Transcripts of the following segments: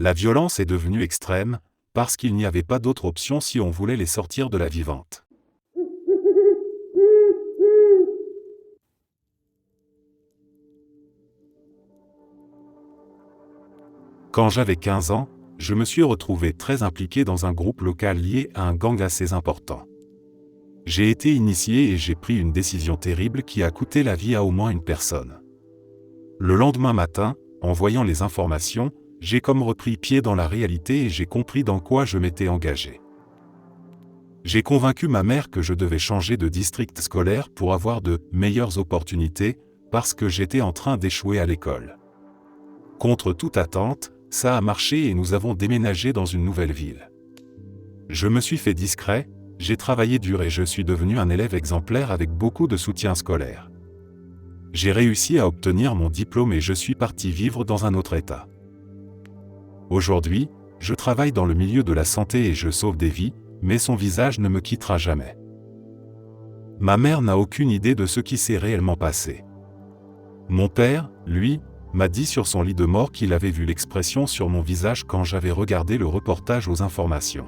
La violence est devenue extrême, parce qu'il n'y avait pas d'autre option si on voulait les sortir de la vivante. Quand j'avais 15 ans, je me suis retrouvé très impliqué dans un groupe local lié à un gang assez important. J'ai été initié et j'ai pris une décision terrible qui a coûté la vie à au moins une personne. Le lendemain matin, en voyant les informations, j'ai comme repris pied dans la réalité et j'ai compris dans quoi je m'étais engagé. J'ai convaincu ma mère que je devais changer de district scolaire pour avoir de meilleures opportunités, parce que j'étais en train d'échouer à l'école. Contre toute attente, ça a marché et nous avons déménagé dans une nouvelle ville. Je me suis fait discret, j'ai travaillé dur et je suis devenu un élève exemplaire avec beaucoup de soutien scolaire. J'ai réussi à obtenir mon diplôme et je suis parti vivre dans un autre état. Aujourd'hui, je travaille dans le milieu de la santé et je sauve des vies, mais son visage ne me quittera jamais. Ma mère n'a aucune idée de ce qui s'est réellement passé. Mon père, lui, m'a dit sur son lit de mort qu'il avait vu l'expression sur mon visage quand j'avais regardé le reportage aux informations.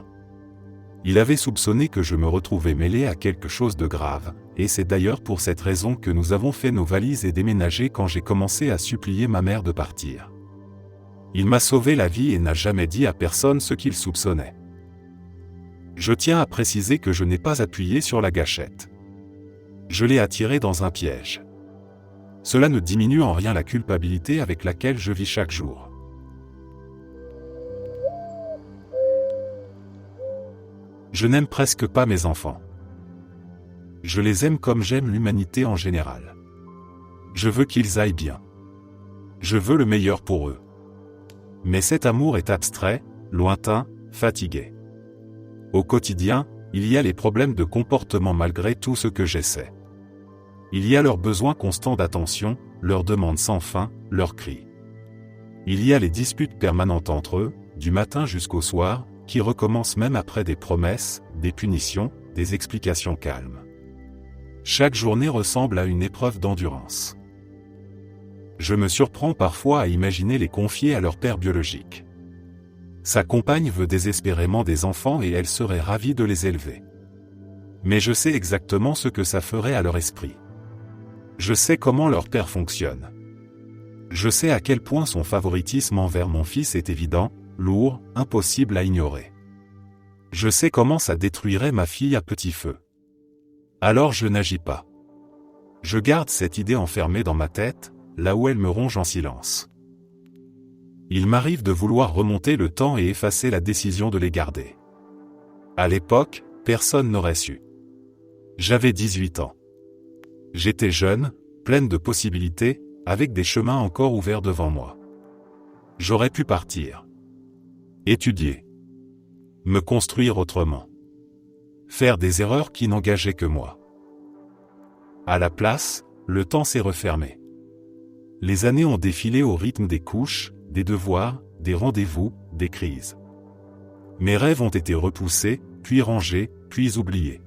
Il avait soupçonné que je me retrouvais mêlé à quelque chose de grave, et c'est d'ailleurs pour cette raison que nous avons fait nos valises et déménagé quand j'ai commencé à supplier ma mère de partir. Il m'a sauvé la vie et n'a jamais dit à personne ce qu'il soupçonnait. Je tiens à préciser que je n'ai pas appuyé sur la gâchette. Je l'ai attiré dans un piège. Cela ne diminue en rien la culpabilité avec laquelle je vis chaque jour. Je n'aime presque pas mes enfants. Je les aime comme j'aime l'humanité en général. Je veux qu'ils aillent bien. Je veux le meilleur pour eux. Mais cet amour est abstrait, lointain, fatigué. Au quotidien, il y a les problèmes de comportement malgré tout ce que j'essaie. Il y a leurs besoins constants d'attention, leurs demandes sans fin, leurs cris. Il y a les disputes permanentes entre eux, du matin jusqu'au soir, qui recommencent même après des promesses, des punitions, des explications calmes. Chaque journée ressemble à une épreuve d'endurance. Je me surprends parfois à imaginer les confier à leur père biologique. Sa compagne veut désespérément des enfants et elle serait ravie de les élever. Mais je sais exactement ce que ça ferait à leur esprit. Je sais comment leur père fonctionne. Je sais à quel point son favoritisme envers mon fils est évident, lourd, impossible à ignorer. Je sais comment ça détruirait ma fille à petit feu. Alors je n'agis pas. Je garde cette idée enfermée dans ma tête, là où elle me ronge en silence. Il m'arrive de vouloir remonter le temps et effacer la décision de les garder. À l'époque, personne n'aurait su. J'avais 18 ans. J'étais jeune, pleine de possibilités, avec des chemins encore ouverts devant moi. J'aurais pu partir. Étudier. Me construire autrement. Faire des erreurs qui n'engageaient que moi. À la place, le temps s'est refermé. Les années ont défilé au rythme des couches, des devoirs, des rendez-vous, des crises. Mes rêves ont été repoussés, puis rangés, puis oubliés.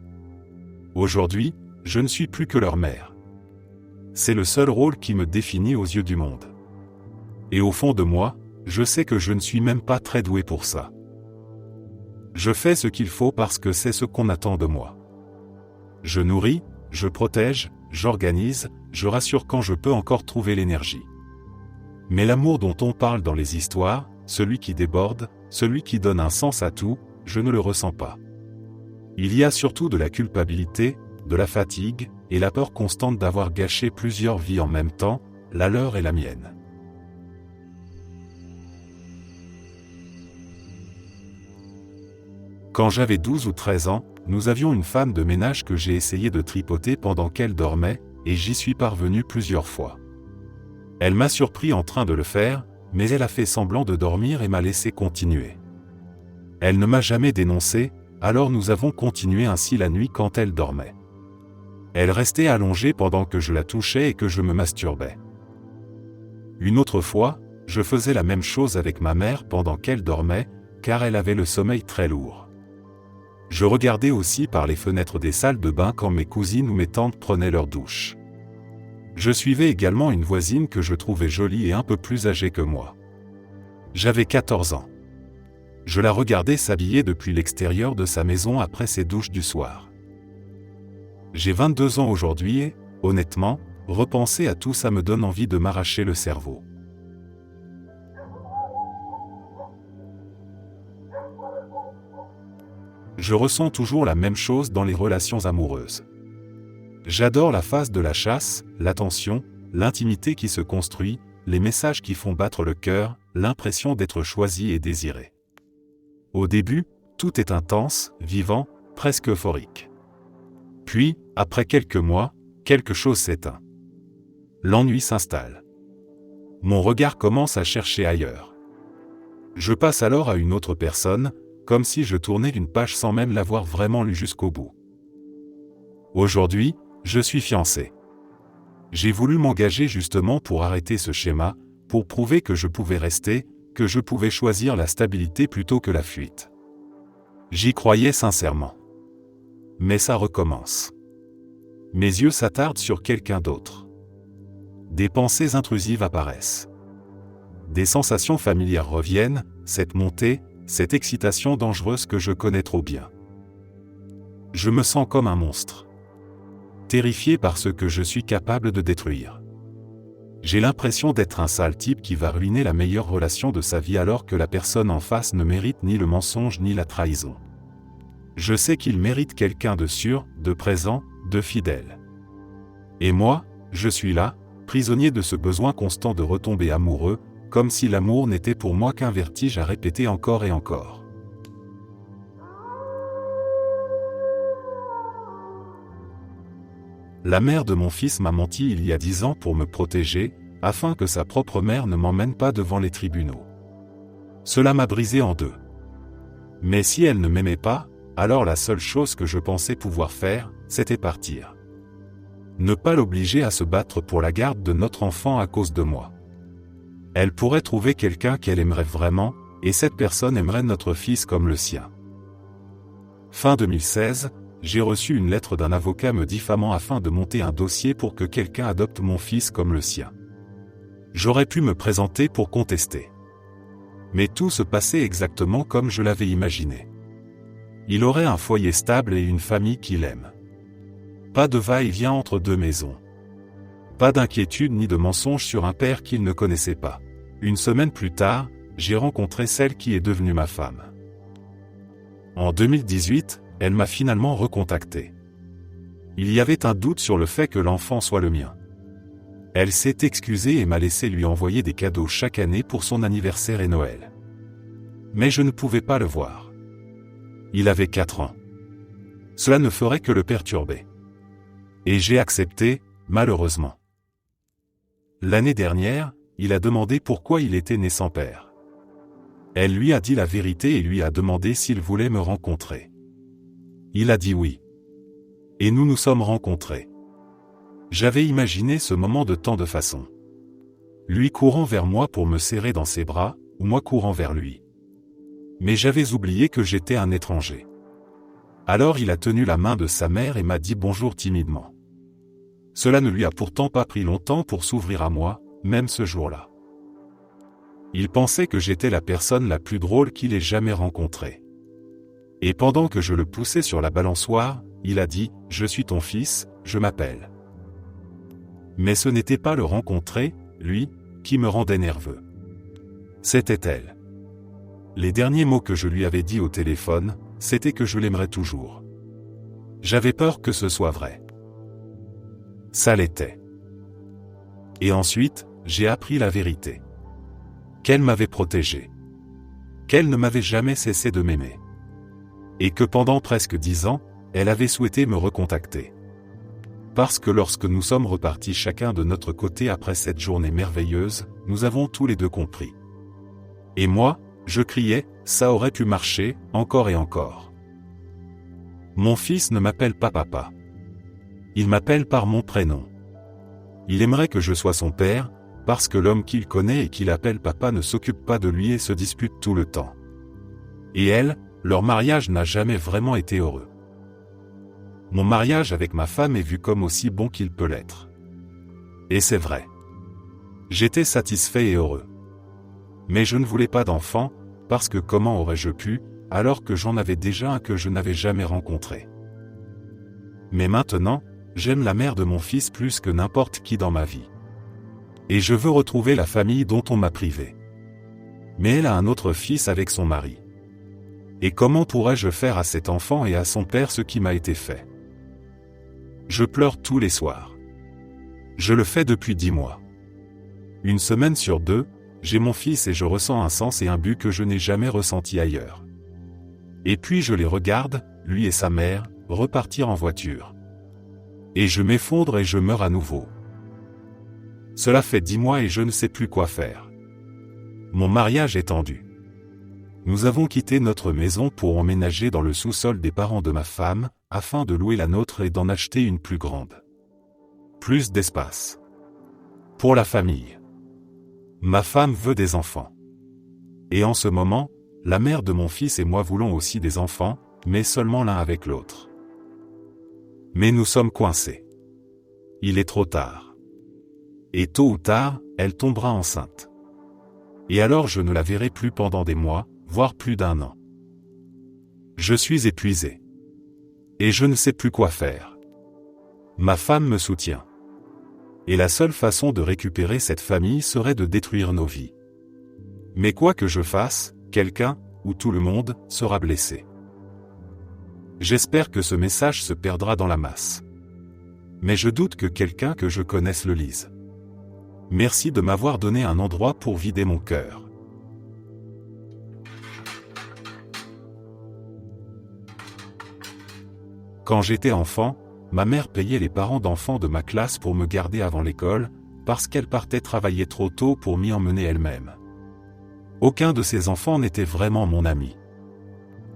Aujourd'hui, je ne suis plus que leur mère. C'est le seul rôle qui me définit aux yeux du monde. Et au fond de moi, je sais que je ne suis même pas très doué pour ça. Je fais ce qu'il faut parce que c'est ce qu'on attend de moi. Je nourris, je protège, j'organise, je rassure quand je peux encore trouver l'énergie. Mais l'amour dont on parle dans les histoires, celui qui déborde, celui qui donne un sens à tout, je ne le ressens pas. Il y a surtout de la culpabilité, de la fatigue, et la peur constante d'avoir gâché plusieurs vies en même temps, la leur et la mienne. Quand j'avais 12 ou 13 ans, nous avions une femme de ménage que j'ai essayé de tripoter pendant qu'elle dormait, et j'y suis parvenu plusieurs fois. Elle m'a surpris en train de le faire, mais elle a fait semblant de dormir et m'a laissé continuer. Elle ne m'a jamais dénoncé, alors nous avons continué ainsi la nuit quand elle dormait. Elle restait allongée pendant que je la touchais et que je me masturbais. Une autre fois, je faisais la même chose avec ma mère pendant qu'elle dormait, car elle avait le sommeil très lourd. Je regardais aussi par les fenêtres des salles de bain quand mes cousines ou mes tantes prenaient leur douche. Je suivais également une voisine que je trouvais jolie et un peu plus âgée que moi. J'avais 14 ans. Je la regardais s'habiller depuis l'extérieur de sa maison après ses douches du soir. J'ai 22 ans aujourd'hui et, honnêtement, repenser à tout ça me donne envie de m'arracher le cerveau. Je ressens toujours la même chose dans les relations amoureuses. J'adore la phase de la chasse, l'attention, l'intimité qui se construit, les messages qui font battre le cœur, l'impression d'être choisi et désiré. Au début, tout est intense, vivant, presque euphorique. Puis, après quelques mois, quelque chose s'éteint. L'ennui s'installe. Mon regard commence à chercher ailleurs. Je passe alors à une autre personne, comme si je tournais une page sans même l'avoir vraiment lue jusqu'au bout. Aujourd'hui, je suis fiancé. J'ai voulu m'engager justement pour arrêter ce schéma, pour prouver que je pouvais rester, que je pouvais choisir la stabilité plutôt que la fuite. J'y croyais sincèrement. Mais ça recommence. Mes yeux s'attardent sur quelqu'un d'autre. Des pensées intrusives apparaissent. Des sensations familières reviennent, cette montée, cette excitation dangereuse que je connais trop bien. Je me sens comme un monstre. Terrifié par ce que je suis capable de détruire. J'ai l'impression d'être un sale type qui va ruiner la meilleure relation de sa vie alors que la personne en face ne mérite ni le mensonge ni la trahison. Je sais qu'il mérite quelqu'un de sûr, de présent, de fidèle. Et moi, je suis là, prisonnier de ce besoin constant de retomber amoureux, comme si l'amour n'était pour moi qu'un vertige à répéter encore et encore. La mère de mon fils m'a menti il y a 10 ans pour me protéger, afin que sa propre mère ne m'emmène pas devant les tribunaux. Cela m'a brisé en deux. Mais si elle ne m'aimait pas, alors la seule chose que je pensais pouvoir faire, c'était partir. Ne pas l'obliger à se battre pour la garde de notre enfant à cause de moi. Elle pourrait trouver quelqu'un qu'elle aimerait vraiment, et cette personne aimerait notre fils comme le sien. Fin 2016, j'ai reçu une lettre d'un avocat me diffamant afin de monter un dossier pour que quelqu'un adopte mon fils comme le sien. J'aurais pu me présenter pour contester. Mais tout se passait exactement comme je l'avais imaginé. Il aurait un foyer stable et une famille qu'il aime. Pas de va-et-vient entre deux maisons. Pas d'inquiétude ni de mensonge sur un père qu'il ne connaissait pas. Une semaine plus tard, j'ai rencontré celle qui est devenue ma femme. En 2018, elle m'a finalement recontacté. Il y avait un doute sur le fait que l'enfant soit le mien. Elle s'est excusée et m'a laissé lui envoyer des cadeaux chaque année pour son anniversaire et Noël. Mais je ne pouvais pas le voir. Il avait 4 ans. Cela ne ferait que le perturber. Et j'ai accepté, malheureusement. L'année dernière, il a demandé pourquoi il était né sans père. Elle lui a dit la vérité et lui a demandé s'il voulait me rencontrer. Il a dit oui. Et nous nous sommes rencontrés. J'avais imaginé ce moment de tant de façons. Lui courant vers moi pour me serrer dans ses bras, ou moi courant vers lui. Mais j'avais oublié que j'étais un étranger. Alors il a tenu la main de sa mère et m'a dit bonjour timidement. Cela ne lui a pourtant pas pris longtemps pour s'ouvrir à moi, même ce jour-là. Il pensait que j'étais la personne la plus drôle qu'il ait jamais rencontrée. Et pendant que je le poussais sur la balançoire, il a dit « Je suis ton fils, je m'appelle ». Mais ce n'était pas le rencontrer, lui, qui me rendait nerveux. C'était elle. Les derniers mots que je lui avais dit au téléphone, c'était que je l'aimerais toujours. J'avais peur que ce soit vrai. Ça l'était. Et ensuite, j'ai appris la vérité. Qu'elle m'avait protégé. Qu'elle ne m'avait jamais cessé de m'aimer. Et que pendant presque 10 ans, elle avait souhaité me recontacter. Parce que lorsque nous sommes repartis chacun de notre côté après cette journée merveilleuse, nous avons tous les deux compris. Et moi, je criais, ça aurait pu marcher, encore et encore. Mon fils ne m'appelle pas papa. Il m'appelle par mon prénom. Il aimerait que je sois son père, parce que l'homme qu'il connaît et qu'il appelle papa ne s'occupe pas de lui et se dispute tout le temps. Et elle, leur mariage n'a jamais vraiment été heureux. Mon mariage avec ma femme est vu comme aussi bon qu'il peut l'être. Et c'est vrai. J'étais satisfait et heureux. Mais je ne voulais pas d'enfant, parce que comment aurais-je pu, alors que j'en avais déjà un que je n'avais jamais rencontré. Mais maintenant, j'aime la mère de mon fils plus que n'importe qui dans ma vie. Et je veux retrouver la famille dont on m'a privé. Mais elle a un autre fils avec son mari. Et comment pourrais-je faire à cet enfant et à son père ce qui m'a été fait? Je pleure tous les soirs. Je le fais depuis 10 mois. Une semaine sur 2, j'ai mon fils et je ressens un sens et un but que je n'ai jamais ressenti ailleurs. Et puis je les regarde, lui et sa mère, repartir en voiture. Et je m'effondre et je meurs à nouveau. Cela fait 10 mois et je ne sais plus quoi faire. Mon mariage est tendu. Nous avons quitté notre maison pour emménager dans le sous-sol des parents de ma femme, afin de louer la nôtre et d'en acheter une plus grande. Plus d'espace. Pour la famille. Ma femme veut des enfants. Et en ce moment, la mère de mon fils et moi voulons aussi des enfants, mais seulement l'un avec l'autre. Mais nous sommes coincés. Il est trop tard. Et tôt ou tard, elle tombera enceinte. Et alors je ne la verrai plus pendant des mois, voire plus d'1 an. Je suis épuisé. Et je ne sais plus quoi faire. Ma femme me soutient. Et la seule façon de récupérer cette famille serait de détruire nos vies. Mais quoi que je fasse, quelqu'un, ou tout le monde, sera blessé. J'espère que ce message se perdra dans la masse. Mais je doute que quelqu'un que je connaisse le lise. Merci de m'avoir donné un endroit pour vider mon cœur. Quand j'étais enfant, ma mère payait les parents d'enfants de ma classe pour me garder avant l'école, parce qu'elle partait travailler trop tôt pour m'y emmener elle-même. Aucun de ces enfants n'était vraiment mon ami.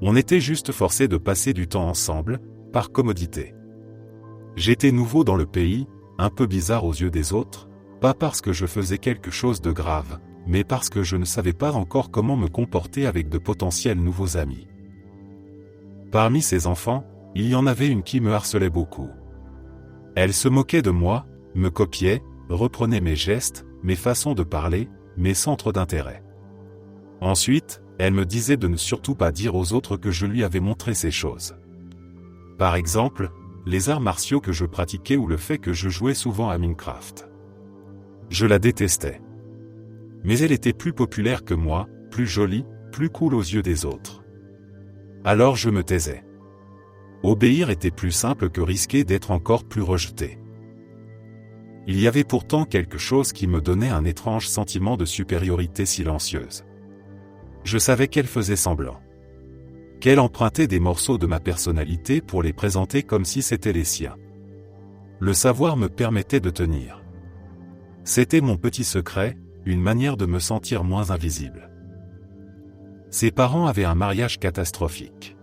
On était juste forcés de passer du temps ensemble, par commodité. J'étais nouveau dans le pays, un peu bizarre aux yeux des autres, pas parce que je faisais quelque chose de grave, mais parce que je ne savais pas encore comment me comporter avec de potentiels nouveaux amis. Parmi ces enfants, il y en avait une qui me harcelait beaucoup. Elle se moquait de moi, me copiait, reprenait mes gestes, mes façons de parler, mes centres d'intérêt. Ensuite, elle me disait de ne surtout pas dire aux autres que je lui avais montré ces choses. Par exemple, les arts martiaux que je pratiquais ou le fait que je jouais souvent à Minecraft. Je la détestais. Mais elle était plus populaire que moi, plus jolie, plus cool aux yeux des autres. Alors je me taisais. Obéir était plus simple que risquer d'être encore plus rejeté. Il y avait pourtant quelque chose qui me donnait un étrange sentiment de supériorité silencieuse. Je savais qu'elle faisait semblant. Qu'elle empruntait des morceaux de ma personnalité pour les présenter comme si c'étaient les siens. Le savoir me permettait de tenir. C'était mon petit secret, une manière de me sentir moins invisible. Ses parents avaient un mariage catastrophique.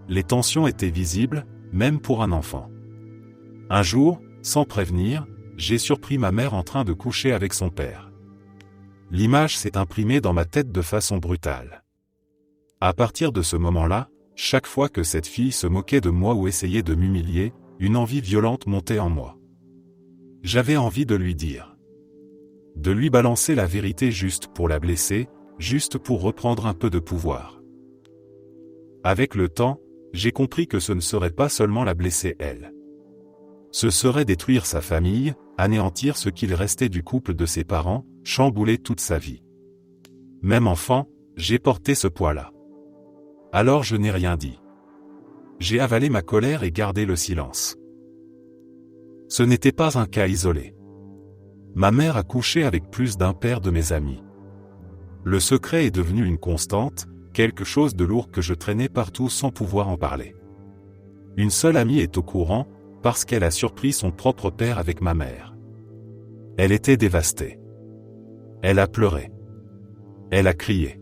Les tensions étaient visibles, même pour un enfant. Un jour, sans prévenir, j'ai surpris ma mère en train de coucher avec son père. L'image s'est imprimée dans ma tête de façon brutale. À partir de ce moment-là, chaque fois que cette fille se moquait de moi ou essayait de m'humilier, une envie violente montait en moi. J'avais envie de lui dire. De lui balancer la vérité juste pour la blesser, juste pour reprendre un peu de pouvoir. Avec le temps, j'ai compris que ce ne serait pas seulement la blesser elle. Ce serait détruire sa famille, anéantir ce qu'il restait du couple de ses parents, chambouler toute sa vie. Même enfant, j'ai porté ce poids-là. Alors je n'ai rien dit. J'ai avalé ma colère et gardé le silence. Ce n'était pas un cas isolé. Ma mère a couché avec plus d'un père de mes amis. Le secret est devenu une constante, quelque chose de lourd que je traînais partout sans pouvoir en parler. Une seule amie est au courant, parce qu'elle a surpris son propre père avec ma mère. Elle était dévastée. Elle a pleuré. Elle a crié.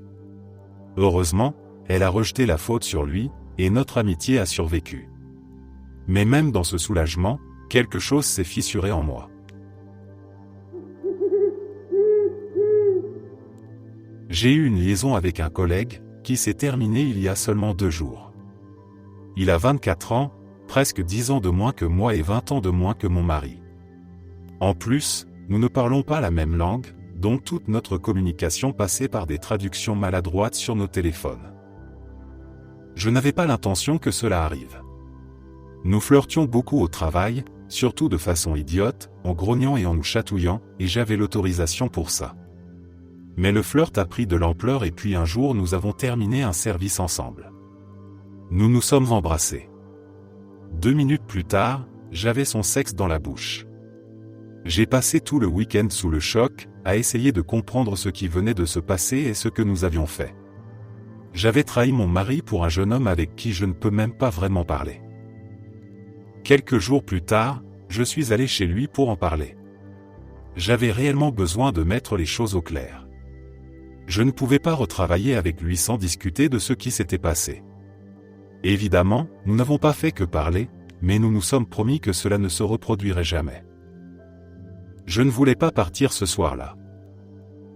Heureusement, elle a rejeté la faute sur lui, et notre amitié a survécu. Mais même dans ce soulagement, quelque chose s'est fissuré en moi. J'ai eu une liaison avec un collègue, qui s'est terminée il y a seulement 2 jours. Il a 24 ans, presque 10 ans de moins que moi et 20 ans de moins que mon mari. En plus, nous ne parlons pas la même langue, dont toute notre communication passait par des traductions maladroites sur nos téléphones. Je n'avais pas l'intention que cela arrive. Nous flirtions beaucoup au travail, surtout de façon idiote, en grognant et en nous chatouillant, et j'avais l'autorisation pour ça. Mais le flirt a pris de l'ampleur et puis un jour nous avons terminé un service ensemble. Nous nous sommes embrassés. 2 minutes plus tard, j'avais son sexe dans la bouche. J'ai passé tout le week-end sous le choc, à essayer de comprendre ce qui venait de se passer et ce que nous avions fait. J'avais trahi mon mari pour un jeune homme avec qui je ne peux même pas vraiment parler. Quelques jours plus tard, je suis allé chez lui pour en parler. J'avais réellement besoin de mettre les choses au clair. Je ne pouvais pas retravailler avec lui sans discuter de ce qui s'était passé. Évidemment, nous n'avons pas fait que parler, mais nous nous sommes promis que cela ne se reproduirait jamais. Je ne voulais pas partir ce soir-là.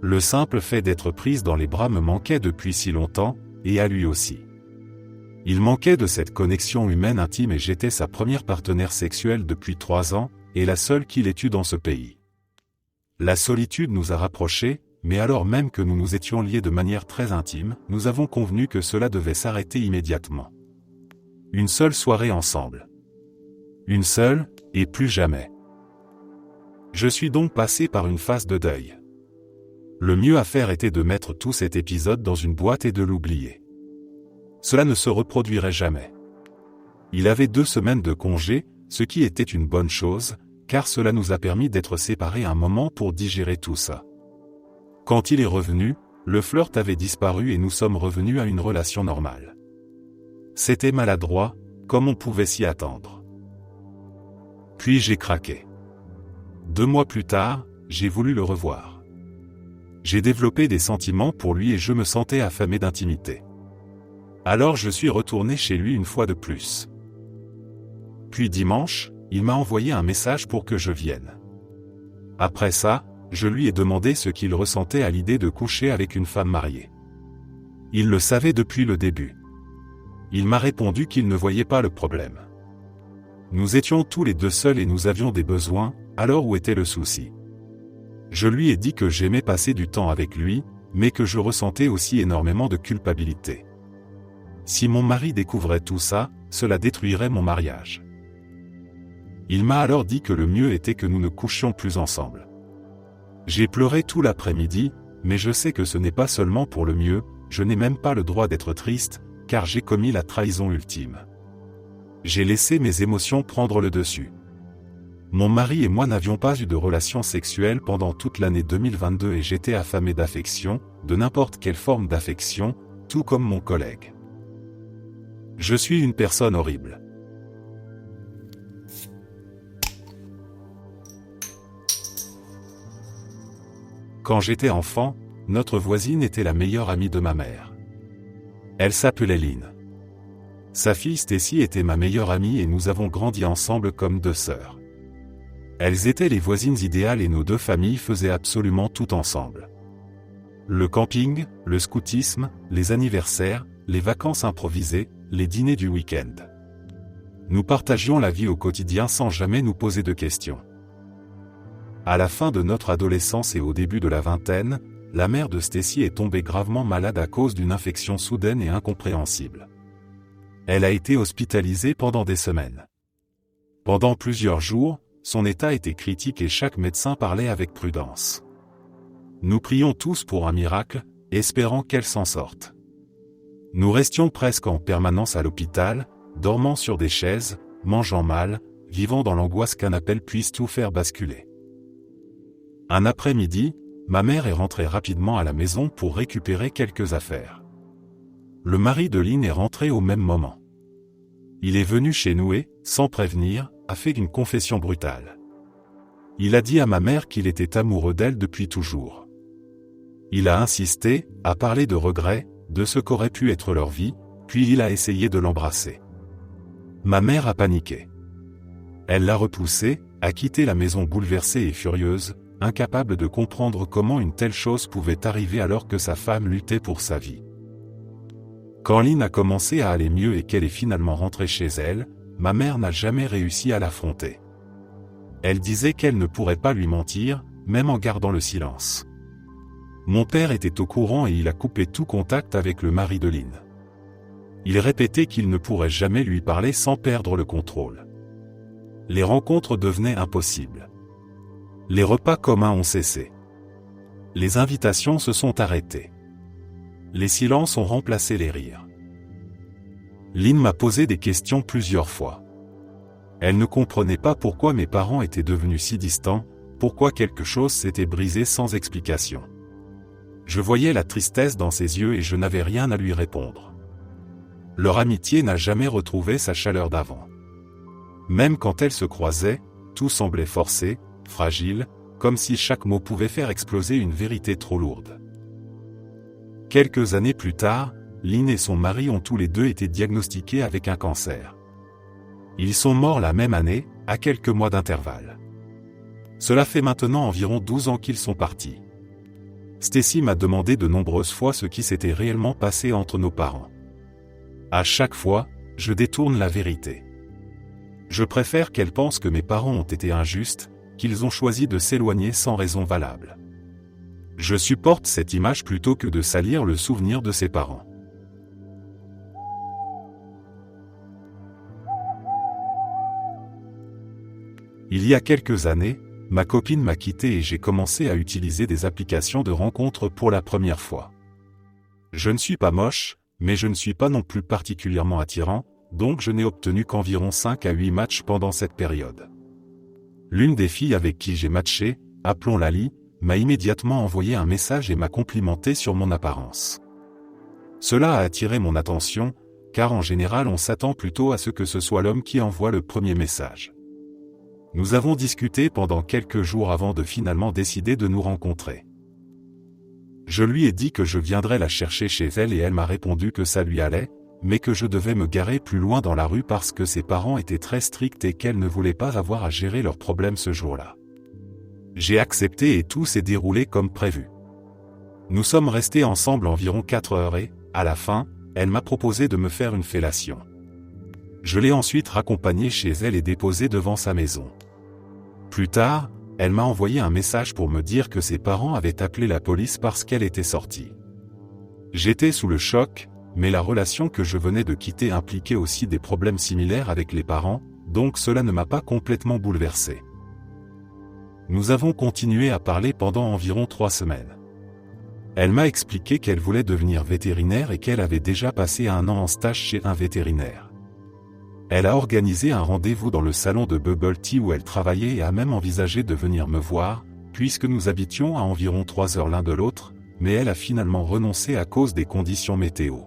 Le simple fait d'être prise dans les bras me manquait depuis si longtemps, et à lui aussi. Il manquait de cette connexion humaine intime et j'étais sa première partenaire sexuelle depuis 3 ans, et la seule qu'il ait eue dans ce pays. La solitude nous a rapprochés, mais alors même que nous nous étions liés de manière très intime, nous avons convenu que cela devait s'arrêter immédiatement. Une seule soirée ensemble. Une seule, et plus jamais. Je suis donc passé par une phase de deuil. Le mieux à faire était de mettre tout cet épisode dans une boîte et de l'oublier. Cela ne se reproduirait jamais. Il avait 2 semaines de congé, ce qui était une bonne chose, car cela nous a permis d'être séparés un moment pour digérer tout ça. Quand il est revenu, le flirt avait disparu et nous sommes revenus à une relation normale. C'était maladroit, comme on pouvait s'y attendre. Puis j'ai craqué. 2 mois plus tard, j'ai voulu le revoir. J'ai développé des sentiments pour lui et je me sentais affamé d'intimité. Alors je suis retourné chez lui une fois de plus. Puis dimanche, il m'a envoyé un message pour que je vienne. Après ça, je lui ai demandé ce qu'il ressentait à l'idée de coucher avec une femme mariée. Il le savait depuis le début. Il m'a répondu qu'il ne voyait pas le problème. Nous étions tous les deux seuls et nous avions des besoins, alors où était le souci? Je lui ai dit que j'aimais passer du temps avec lui, mais que je ressentais aussi énormément de culpabilité. Si mon mari découvrait tout ça, cela détruirait mon mariage. Il m'a alors dit que le mieux était que nous ne couchions plus ensemble. J'ai pleuré tout l'après-midi, mais je sais que ce n'est pas seulement pour le mieux, je n'ai même pas le droit d'être triste, car j'ai commis la trahison ultime. J'ai laissé mes émotions prendre le dessus. Mon mari et moi n'avions pas eu de relation sexuelle pendant toute l'année 2022 et j'étais affamé d'affection, de n'importe quelle forme d'affection, tout comme mon collègue. Je suis une personne horrible. Quand j'étais enfant, notre voisine était la meilleure amie de ma mère. Elle s'appelait Lynn. Sa fille Stacy était ma meilleure amie et nous avons grandi ensemble comme 2 sœurs. Elles étaient les voisines idéales et nos 2 familles faisaient absolument tout ensemble. Le camping, le scoutisme, les anniversaires, les vacances improvisées, les dîners du week-end. Nous partagions la vie au quotidien sans jamais nous poser de questions. À la fin de notre adolescence et au début de la vingtaine, la mère de Stacy est tombée gravement malade à cause d'une infection soudaine et incompréhensible. Elle a été hospitalisée pendant des semaines. Pendant plusieurs jours, son état était critique et chaque médecin parlait avec prudence. Nous prions tous pour un miracle, espérant qu'elle s'en sorte. Nous restions presque en permanence à l'hôpital, dormant sur des chaises, mangeant mal, vivant dans l'angoisse qu'un appel puisse tout faire basculer. Un après-midi, ma mère est rentrée rapidement à la maison pour récupérer quelques affaires. Le mari de Lynn est rentré au même moment. Il est venu chez nous et, sans prévenir, a fait une confession brutale. Il a dit à ma mère qu'il était amoureux d'elle depuis toujours. Il a insisté, a parlé de regrets, de ce qu'aurait pu être leur vie, puis il a essayé de l'embrasser. Ma mère a paniqué. Elle l'a repoussé, a quitté la maison bouleversée et furieuse, incapable de comprendre comment une telle chose pouvait arriver alors que sa femme luttait pour sa vie. Quand Lynn a commencé à aller mieux et qu'elle est finalement rentrée chez elle, ma mère n'a jamais réussi à l'affronter. Elle disait qu'elle ne pourrait pas lui mentir, même en gardant le silence. Mon père était au courant et il a coupé tout contact avec le mari de Lynn. Il répétait qu'il ne pourrait jamais lui parler sans perdre le contrôle. Les rencontres devenaient impossibles. Les repas communs ont cessé. Les invitations se sont arrêtées. Les silences ont remplacé les rires. Lynn m'a posé des questions plusieurs fois. Elle ne comprenait pas pourquoi mes parents étaient devenus si distants, pourquoi quelque chose s'était brisé sans explication. Je voyais la tristesse dans ses yeux et je n'avais rien à lui répondre. Leur amitié n'a jamais retrouvé sa chaleur d'avant. Même quand elles se croisaient, tout semblait forcé, fragile, comme si chaque mot pouvait faire exploser une vérité trop lourde. Quelques années plus tard, Lynn et son mari ont tous les deux été diagnostiqués avec un cancer. Ils sont morts la même année, à quelques mois d'intervalle. Cela fait maintenant environ 12 ans qu'ils sont partis. Stacy m'a demandé de nombreuses fois ce qui s'était réellement passé entre nos parents. À chaque fois, je détourne la vérité. Je préfère qu'elle pense que mes parents ont été injustes, qu'ils ont choisi de s'éloigner sans raison valable. Je supporte cette image plutôt que de salir le souvenir de ses parents. Il y a quelques années, ma copine m'a quitté et j'ai commencé à utiliser des applications de rencontres pour la première fois. Je ne suis pas moche, mais je ne suis pas non plus particulièrement attirant, donc je n'ai obtenu qu'environ 5 à 8 matchs pendant cette période. L'une des filles avec qui j'ai matché, appelons Lali, m'a immédiatement envoyé un message et m'a complimenté sur mon apparence. Cela a attiré mon attention, car en général on s'attend plutôt à ce que ce soit l'homme qui envoie le premier message. Nous avons discuté pendant quelques jours avant de finalement décider de nous rencontrer. Je lui ai dit que je viendrais la chercher chez elle et elle m'a répondu que ça lui allait, mais que je devais me garer plus loin dans la rue parce que ses parents étaient très stricts et qu'elle ne voulait pas avoir à gérer leurs problèmes ce jour-là. J'ai accepté et tout s'est déroulé comme prévu. Nous sommes restés ensemble environ 4 heures et, à la fin, elle m'a proposé de me faire une fellation. Je l'ai ensuite raccompagnée chez elle et déposée devant sa maison. Plus tard, elle m'a envoyé un message pour me dire que ses parents avaient appelé la police parce qu'elle était sortie. J'étais sous le choc, mais la relation que je venais de quitter impliquait aussi des problèmes similaires avec les parents, donc cela ne m'a pas complètement bouleversé. Nous avons continué à parler pendant environ 3 semaines. Elle m'a expliqué qu'elle voulait devenir vétérinaire et qu'elle avait déjà passé 1 an en stage chez un vétérinaire. Elle a organisé un rendez-vous dans le salon de Bubble Tea où elle travaillait et a même envisagé de venir me voir, puisque nous habitions à environ 3 heures l'un de l'autre, mais elle a finalement renoncé à cause des conditions météo.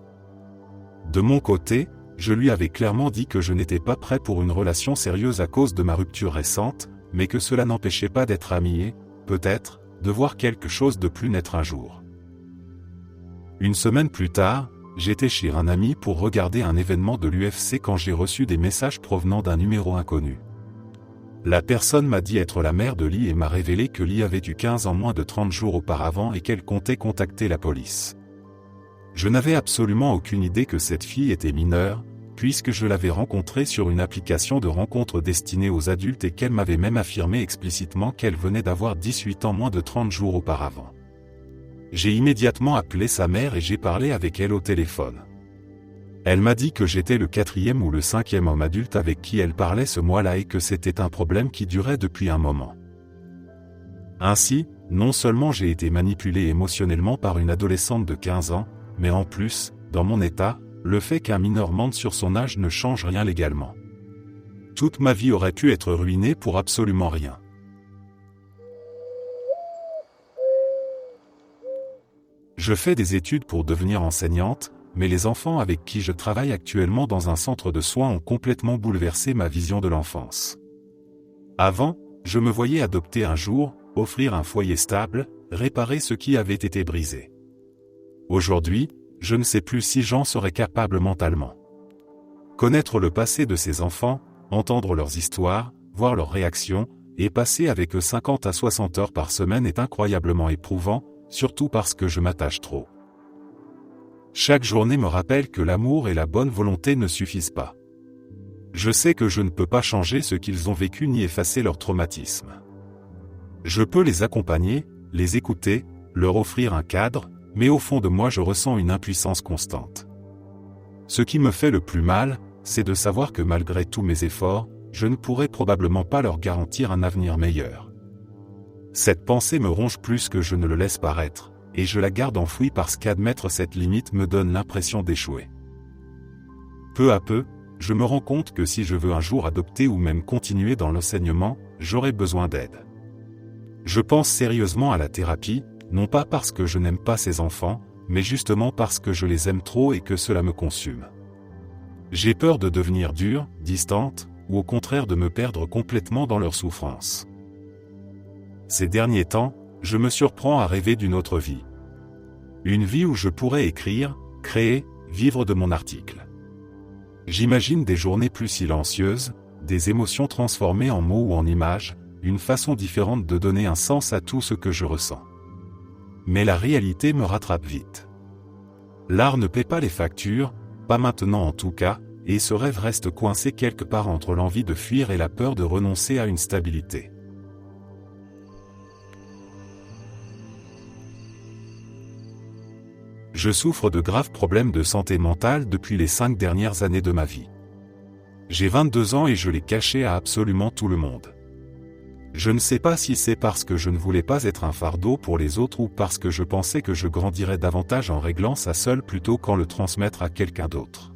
De mon côté, je lui avais clairement dit que je n'étais pas prêt pour une relation sérieuse à cause de ma rupture récente, mais que cela n'empêchait pas d'être amis et, peut-être, de voir quelque chose de plus naître un jour. Une semaine plus tard, j'étais chez un ami pour regarder un événement de l'UFC quand j'ai reçu des messages provenant d'un numéro inconnu. La personne m'a dit être la mère de Lee et m'a révélé que Lee avait eu 15 ans moins de 30 jours auparavant et qu'elle comptait contacter la police. Je n'avais absolument aucune idée que cette fille était mineure, puisque je l'avais rencontrée sur une application de rencontre destinée aux adultes et qu'elle m'avait même affirmé explicitement qu'elle venait d'avoir 18 ans moins de 30 jours auparavant. J'ai immédiatement appelé sa mère et j'ai parlé avec elle au téléphone. Elle m'a dit que j'étais le 4e ou le 5e homme adulte avec qui elle parlait ce mois-là et que c'était un problème qui durait depuis un moment. Ainsi, non seulement j'ai été manipulé émotionnellement par une adolescente de 15 ans, mais en plus, dans mon état, le fait qu'un mineur mente sur son âge ne change rien légalement. Toute ma vie aurait pu être ruinée pour absolument rien. Je fais des études pour devenir enseignante, mais les enfants avec qui je travaille actuellement dans un centre de soins ont complètement bouleversé ma vision de l'enfance. Avant, je me voyais adopter un jour, offrir un foyer stable, réparer ce qui avait été brisé. Aujourd'hui, je ne sais plus si j'en serais capable mentalement. Connaître le passé de ces enfants, entendre leurs histoires, voir leurs réactions, et passer avec eux 50 à 60 heures par semaine est incroyablement éprouvant, surtout parce que je m'attache trop. Chaque journée me rappelle que l'amour et la bonne volonté ne suffisent pas. Je sais que je ne peux pas changer ce qu'ils ont vécu ni effacer leur traumatisme. Je peux les accompagner, les écouter, leur offrir un cadre, mais au fond de moi je ressens une impuissance constante. Ce qui me fait le plus mal, c'est de savoir que malgré tous mes efforts, je ne pourrai probablement pas leur garantir un avenir meilleur. Cette pensée me ronge plus que je ne le laisse paraître, et je la garde enfouie parce qu'admettre cette limite me donne l'impression d'échouer. Peu à peu, je me rends compte que si je veux un jour adopter ou même continuer dans l'enseignement, j'aurai besoin d'aide. Je pense sérieusement à la thérapie, non pas parce que je n'aime pas ces enfants, mais justement parce que je les aime trop et que cela me consume. J'ai peur de devenir dure, distante, ou au contraire de me perdre complètement dans leur souffrance. Ces derniers temps, je me surprends à rêver d'une autre vie. Une vie où je pourrais écrire, créer, vivre de mon article. J'imagine des journées plus silencieuses, des émotions transformées en mots ou en images, une façon différente de donner un sens à tout ce que je ressens. Mais la réalité me rattrape vite. L'art ne paie pas les factures, pas maintenant en tout cas, et ce rêve reste coincé quelque part entre l'envie de fuir et la peur de renoncer à une stabilité. Je souffre de graves problèmes de santé mentale depuis les 5 dernières années de ma vie. J'ai 22 ans et je l'ai caché à absolument tout le monde. Je ne sais pas si c'est parce que je ne voulais pas être un fardeau pour les autres ou parce que je pensais que je grandirais davantage en réglant ça seul plutôt qu'en le transmettre à quelqu'un d'autre.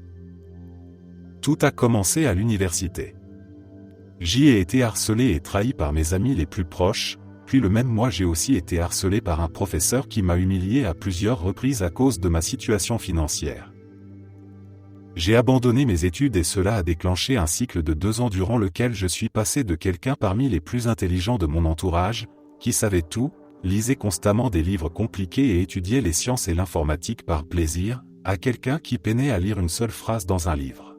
Tout a commencé à l'université. J'y ai été harcelé et trahi par mes amis les plus proches, puis le même mois j'ai aussi été harcelé par un professeur qui m'a humilié à plusieurs reprises à cause de ma situation financière. J'ai abandonné mes études et cela a déclenché un cycle de 2 ans durant lequel je suis passé de quelqu'un parmi les plus intelligents de mon entourage, qui savait tout, lisait constamment des livres compliqués et étudiait les sciences et l'informatique par plaisir, à quelqu'un qui peinait à lire une seule phrase dans un livre.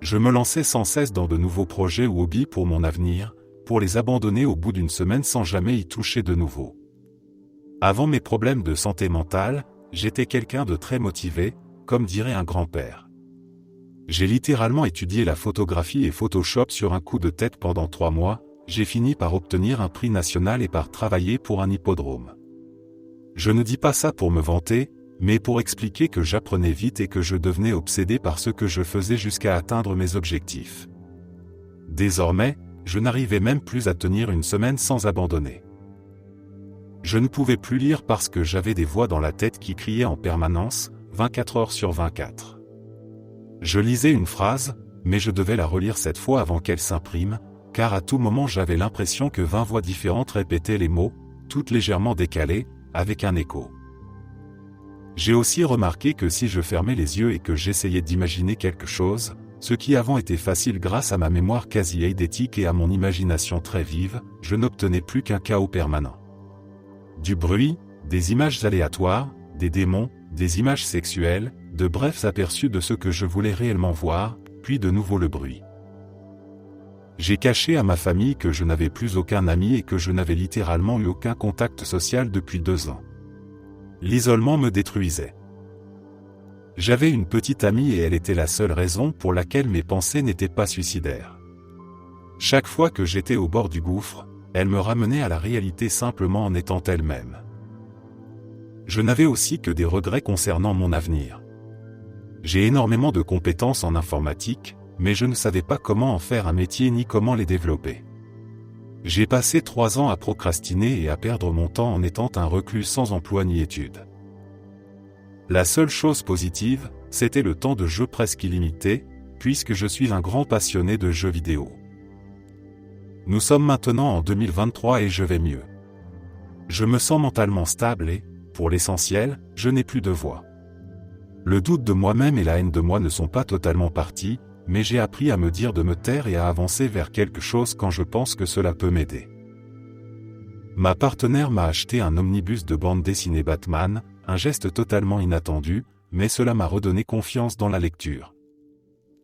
Je me lançais sans cesse dans de nouveaux projets ou hobbies pour mon avenir, pour les abandonner au bout d'une semaine sans jamais y toucher de nouveau. Avant mes problèmes de santé mentale, j'étais quelqu'un de très motivé, comme dirait un grand-père. J'ai littéralement étudié la photographie et Photoshop sur un coup de tête pendant 3 mois, j'ai fini par obtenir un prix national et par travailler pour un hippodrome. Je ne dis pas ça pour me vanter, mais pour expliquer que j'apprenais vite et que je devenais obsédé par ce que je faisais jusqu'à atteindre mes objectifs. Désormais, je n'arrivais même plus à tenir une semaine sans abandonner. Je ne pouvais plus lire parce que j'avais des voix dans la tête qui criaient en permanence, 24 heures sur 24. Je lisais une phrase, mais je devais la relire 7 fois avant qu'elle s'imprime, car à tout moment j'avais l'impression que 20 voix différentes répétaient les mots, toutes légèrement décalées, avec un écho. J'ai aussi remarqué que si je fermais les yeux et que j'essayais d'imaginer quelque chose, ce qui avant était facile grâce à ma mémoire quasi eidétique et à mon imagination très vive, je n'obtenais plus qu'un chaos permanent. Du bruit, des images aléatoires, des démons, des images sexuelles, de brefs aperçus de ce que je voulais réellement voir, puis de nouveau le bruit. J'ai caché à ma famille que je n'avais plus aucun ami et que je n'avais littéralement eu aucun contact social depuis 2 ans. L'isolement me détruisait. J'avais une petite amie et elle était la seule raison pour laquelle mes pensées n'étaient pas suicidaires. Chaque fois que j'étais au bord du gouffre, elle me ramenait à la réalité simplement en étant elle-même. Je n'avais aussi que des regrets concernant mon avenir. J'ai énormément de compétences en informatique, mais je ne savais pas comment en faire un métier ni comment les développer. J'ai passé 3 ans à procrastiner et à perdre mon temps en étant un reclus sans emploi ni études. La seule chose positive, c'était le temps de jeu presque illimité, puisque je suis un grand passionné de jeux vidéo. Nous sommes maintenant en 2023 et je vais mieux. Je me sens mentalement stable et, pour l'essentiel, je n'ai plus de voix. Le doute de moi-même et la haine de moi ne sont pas totalement partis, mais j'ai appris à me dire de me taire et à avancer vers quelque chose quand je pense que cela peut m'aider. Ma partenaire m'a acheté un omnibus de bande dessinée Batman, un geste totalement inattendu, mais cela m'a redonné confiance dans la lecture.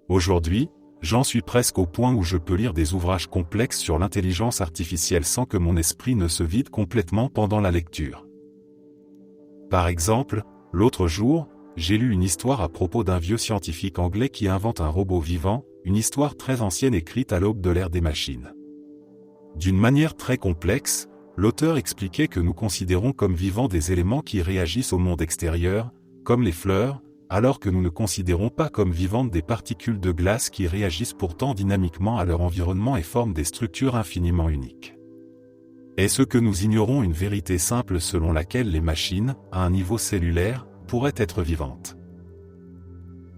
Aujourd'hui, j'en suis presque au point où je peux lire des ouvrages complexes sur l'intelligence artificielle sans que mon esprit ne se vide complètement pendant la lecture. Par exemple, l'autre jour, j'ai lu une histoire à propos d'un vieux scientifique anglais qui invente un robot vivant, une histoire très ancienne écrite à l'aube de l'ère des machines. D'une manière très complexe, l'auteur expliquait que nous considérons comme vivants des éléments qui réagissent au monde extérieur, comme les fleurs, alors que nous ne considérons pas comme vivantes des particules de glace qui réagissent pourtant dynamiquement à leur environnement et forment des structures infiniment uniques. Est-ce que nous ignorons une vérité simple selon laquelle les machines, à un niveau cellulaire, pourraient être vivantes?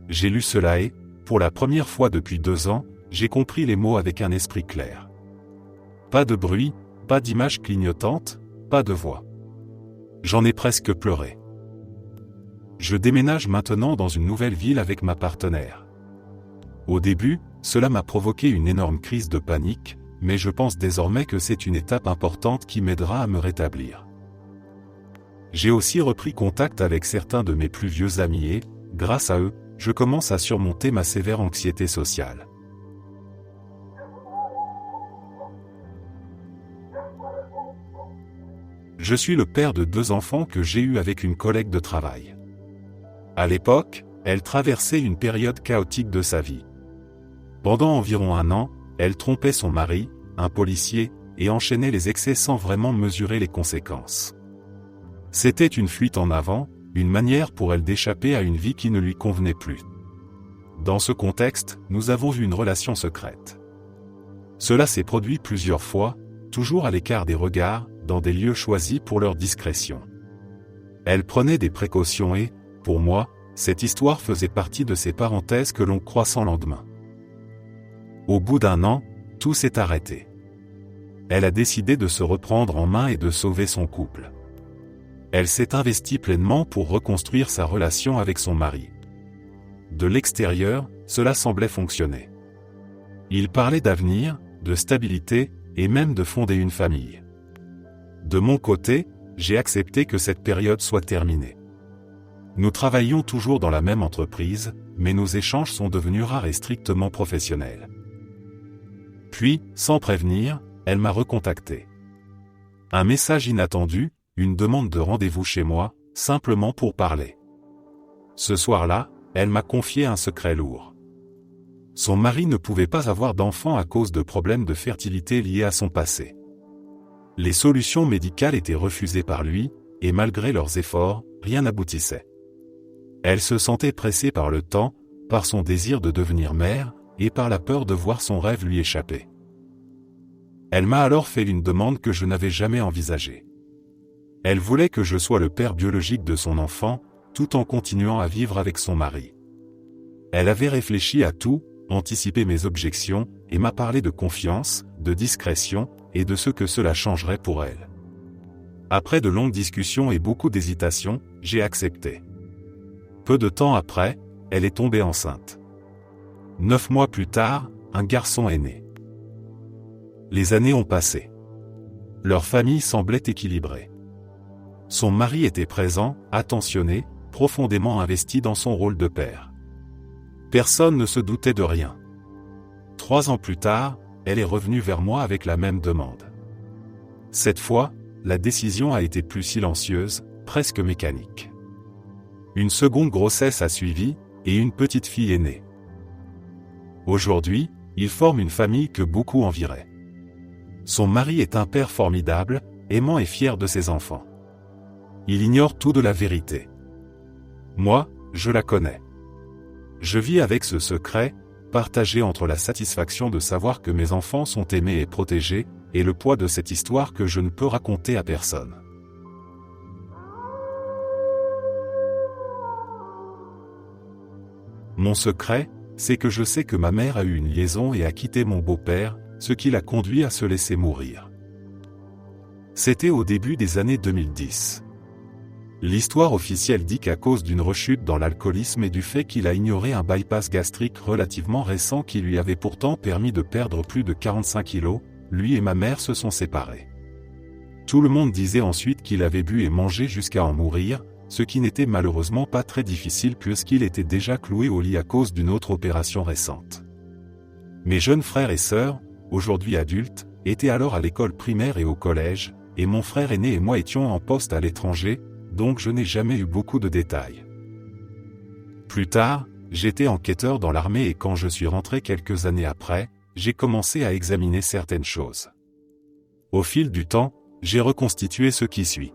J'ai lu cela et, pour la première fois depuis 2 ans, j'ai compris les mots avec un esprit clair. Pas de bruit, pas d'image clignotante, pas de voix. J'en ai presque pleuré. Je déménage maintenant dans une nouvelle ville avec ma partenaire. Au début, cela m'a provoqué une énorme crise de panique, mais je pense désormais que c'est une étape importante qui m'aidera à me rétablir. J'ai aussi repris contact avec certains de mes plus vieux amis et, grâce à eux, je commence à surmonter ma sévère anxiété sociale. Je suis le père de 2 enfants que j'ai eus avec une collègue de travail. À l'époque, elle traversait une période chaotique de sa vie. Pendant environ 1 an, elle trompait son mari, un policier, et enchaînait les excès sans vraiment mesurer les conséquences. C'était une fuite en avant, une manière pour elle d'échapper à une vie qui ne lui convenait plus. Dans ce contexte, nous avons eu une relation secrète. Cela s'est produit plusieurs fois, toujours à l'écart des regards, dans des lieux choisis pour leur discrétion. Elle prenait des précautions et, pour moi, cette histoire faisait partie de ces parenthèses que l'on croit sans lendemain. Au bout d'1 an, tout s'est arrêté. Elle a décidé de se reprendre en main et de sauver son couple. Elle s'est investie pleinement pour reconstruire sa relation avec son mari. De l'extérieur, cela semblait fonctionner. Il parlait d'avenir, de stabilité, et même de fonder une famille. De mon côté, j'ai accepté que cette période soit terminée. Nous travaillions toujours dans la même entreprise, mais nos échanges sont devenus rares et strictement professionnels. Puis, sans prévenir, elle m'a recontacté. Un message inattendu, une demande de rendez-vous chez moi, simplement pour parler. Ce soir-là, elle m'a confié un secret lourd. Son mari ne pouvait pas avoir d'enfant à cause de problèmes de fertilité liés à son passé. Les solutions médicales étaient refusées par lui, et malgré leurs efforts, rien n'aboutissait. Elle se sentait pressée par le temps, par son désir de devenir mère, et par la peur de voir son rêve lui échapper. Elle m'a alors fait une demande que je n'avais jamais envisagée. Elle voulait que je sois le père biologique de son enfant, tout en continuant à vivre avec son mari. Elle avait réfléchi à tout, anticipé mes objections, et m'a parlé de confiance, de discrétion, et de ce que cela changerait pour elle. Après de longues discussions et beaucoup d'hésitations, j'ai accepté. Peu de temps après, elle est tombée enceinte. 9 mois plus tard, un garçon est né. Les années ont passé. Leur famille semblait équilibrée. Son mari était présent, attentionné, profondément investi dans son rôle de père. Personne ne se doutait de rien. 3 ans plus tard, elle est revenue vers moi avec la même demande. Cette fois, la décision a été plus silencieuse, presque mécanique. Une seconde grossesse a suivi, et une petite fille est née. Aujourd'hui, ils forment une famille que beaucoup envieraient. Son mari est un père formidable, aimant et fier de ses enfants. Il ignore tout de la vérité. Moi, je la connais. Je vis avec ce secret, partagé entre la satisfaction de savoir que mes enfants sont aimés et protégés, et le poids de cette histoire que je ne peux raconter à personne. Mon secret, c'est que je sais que ma mère a eu une liaison et a quitté mon beau-père, ce qui l'a conduit à se laisser mourir. C'était au début des années 2010. L'histoire officielle dit qu'à cause d'une rechute dans l'alcoolisme et du fait qu'il a ignoré un bypass gastrique relativement récent qui lui avait pourtant permis de perdre plus de 45 kilos, lui et ma mère se sont séparés. Tout le monde disait ensuite qu'il avait bu et mangé jusqu'à en mourir, ce qui n'était malheureusement pas très difficile puisqu'il était déjà cloué au lit à cause d'une autre opération récente. Mes jeunes frères et sœurs, aujourd'hui adultes, étaient alors à l'école primaire et au collège, et mon frère aîné et moi étions en poste à l'étranger, donc je n'ai jamais eu beaucoup de détails. Plus tard, j'étais enquêteur dans l'armée et quand je suis rentré quelques années après, j'ai commencé à examiner certaines choses. Au fil du temps, J'ai reconstitué ce qui suit.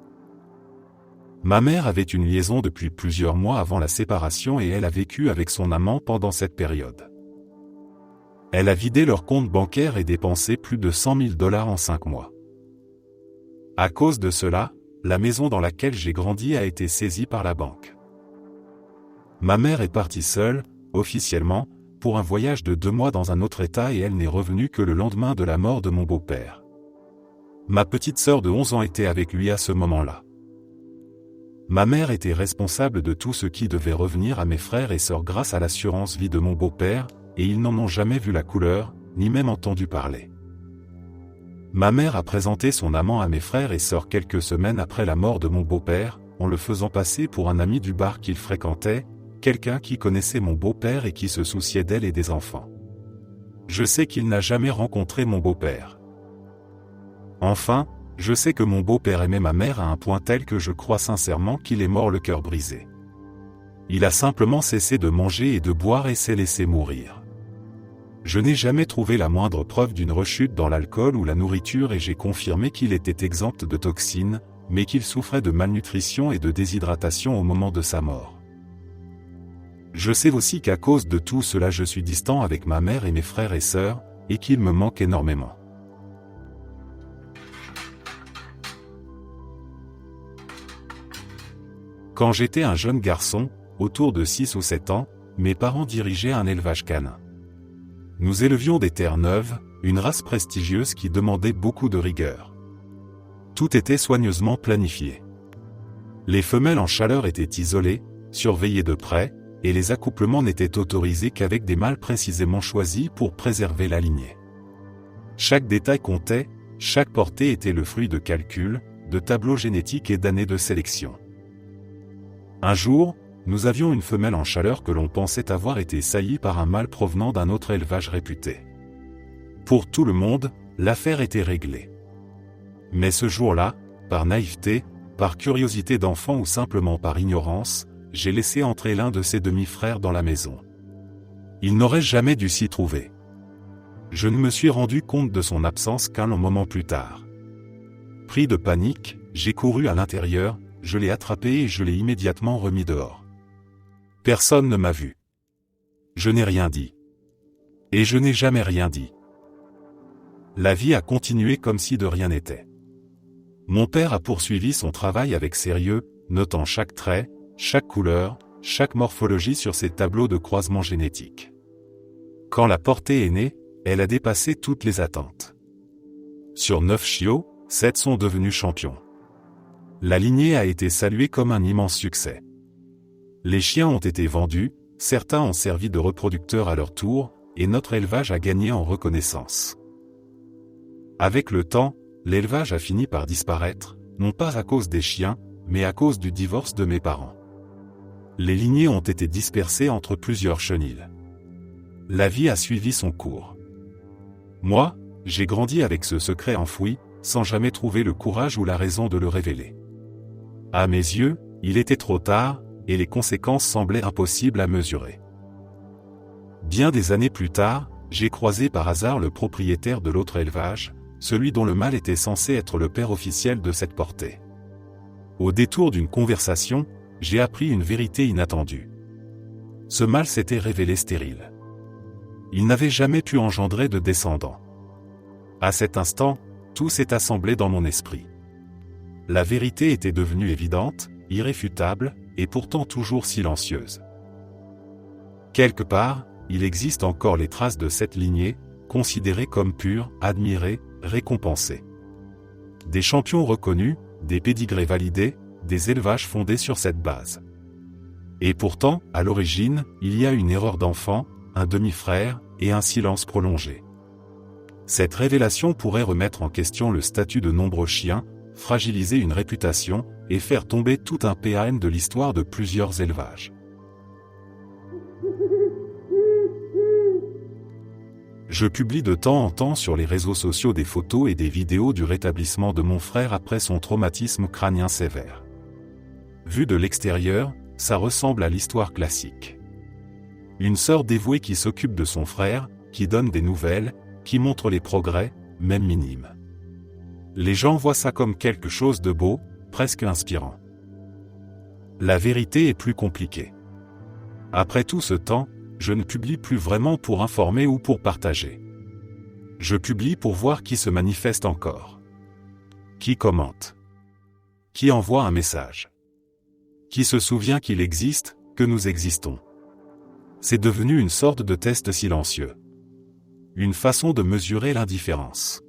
Ma mère avait une liaison depuis plusieurs mois avant la séparation et elle a vécu avec son amant pendant cette période. Elle a vidé leur compte bancaire et dépensé plus de $100 000 en 5 mois. À cause de cela, la maison dans laquelle j'ai grandi a été saisie par la banque. Ma mère est partie seule, officiellement, pour un voyage de 2 mois dans un autre état et elle n'est revenue que le lendemain de la mort de mon beau-père. Ma petite sœur de 11 ans était avec lui à ce moment-là. Ma mère était responsable de tout ce qui devait revenir à mes frères et sœurs grâce à l'assurance vie de mon beau-père, et ils n'en ont jamais vu la couleur, ni même entendu parler. Ma mère a présenté son amant à mes frères et sœurs quelques semaines après la mort de mon beau-père, en le faisant passer pour un ami du bar qu'il fréquentait, quelqu'un qui connaissait mon beau-père et qui se souciait d'elle et des enfants. Je sais qu'il n'a jamais rencontré mon beau-père. Enfin, je sais que mon beau-père aimait ma mère à un point tel que je crois sincèrement qu'il est mort le cœur brisé. Il a simplement cessé de manger et de boire et s'est laissé mourir. Je n'ai jamais trouvé la moindre preuve d'une rechute dans l'alcool ou la nourriture et j'ai confirmé qu'il était exempt de toxines, mais qu'il souffrait de malnutrition et de déshydratation au moment de sa mort. Je sais aussi qu'à cause de tout cela je suis distant avec ma mère et mes frères et sœurs, et qu'il me manque énormément. Quand j'étais un jeune garçon, autour de 6 ou 7 ans, mes parents dirigeaient un élevage canin. Nous élevions des Terre-Neuve, une race prestigieuse qui demandait beaucoup de rigueur. Tout était soigneusement planifié. Les femelles en chaleur étaient isolées, surveillées de près, et les accouplements n'étaient autorisés qu'avec des mâles précisément choisis pour préserver la lignée. Chaque détail comptait, chaque portée était le fruit de calculs, de tableaux génétiques et d'années de sélection. Un jour, nous avions une femelle en chaleur que l'on pensait avoir été saillie par un mâle provenant d'un autre élevage réputé. Pour tout le monde, l'affaire était réglée. Mais ce jour-là, par naïveté, par curiosité d'enfant ou simplement par ignorance, j'ai laissé entrer l'un de ses demi-frères dans la maison. Il n'aurait jamais dû s'y trouver. Je ne me suis rendu compte de son absence qu'un long moment plus tard. Pris de panique, j'ai couru à l'intérieur, je l'ai attrapé et je l'ai immédiatement remis dehors. Personne ne m'a vu. Je n'ai rien dit. Et je n'ai jamais rien dit. La vie a continué comme si de rien n'était. Mon père a poursuivi son travail avec sérieux, notant chaque trait, chaque couleur, chaque morphologie sur ses tableaux de croisement génétique. Quand la portée est née, elle a dépassé toutes les attentes. Sur 9 chiots, 7 sont devenus champions. La lignée a été saluée comme un immense succès. Les chiens ont été vendus, certains ont servi de reproducteurs à leur tour, et notre élevage a gagné en reconnaissance. Avec le temps, l'élevage a fini par disparaître, non pas à cause des chiens, mais à cause du divorce de mes parents. Les lignées ont été dispersées entre plusieurs chenils. La vie a suivi son cours. Moi, j'ai grandi avec ce secret enfoui, sans jamais trouver le courage ou la raison de le révéler. À mes yeux, il était trop tard, et les conséquences semblaient impossibles à mesurer. Bien des années plus tard, j'ai croisé par hasard le propriétaire de l'autre élevage, celui dont le mâle était censé être le père officiel de cette portée. Au détour d'une conversation, j'ai appris une vérité inattendue. Ce mâle s'était révélé stérile. Il n'avait jamais pu engendrer de descendants. À cet instant, tout s'est assemblé dans mon esprit. La vérité était devenue évidente, irréfutable, et pourtant toujours silencieuse. Quelque part, il existe encore les traces de cette lignée, considérée comme pure, admirée, récompensée. Des champions reconnus, des pédigrés validés, des élevages fondés sur cette base. Et pourtant, à l'origine, il y a une erreur d'enfant, un demi-frère, et un silence prolongé. Cette révélation pourrait remettre en question le statut de nombreux chiens, fragiliser une réputation, et faire tomber tout un PAN de l'histoire de plusieurs élevages. Je publie de temps en temps sur les réseaux sociaux des photos et des vidéos du rétablissement de mon frère après son traumatisme crânien sévère. Vu de l'extérieur, ça ressemble à l'histoire classique. Une sœur dévouée qui s'occupe de son frère, qui donne des nouvelles, qui montre les progrès, même minimes. Les gens voient ça comme quelque chose de beau, presque inspirant. La vérité est plus compliquée. Après tout ce temps, je ne publie plus vraiment pour informer ou pour partager. Je publie pour voir qui se manifeste encore. Qui commente. Qui envoie un message. Qui se souvient qu'il existe, que nous existons. C'est devenu une sorte de test silencieux. Une façon de mesurer l'indifférence.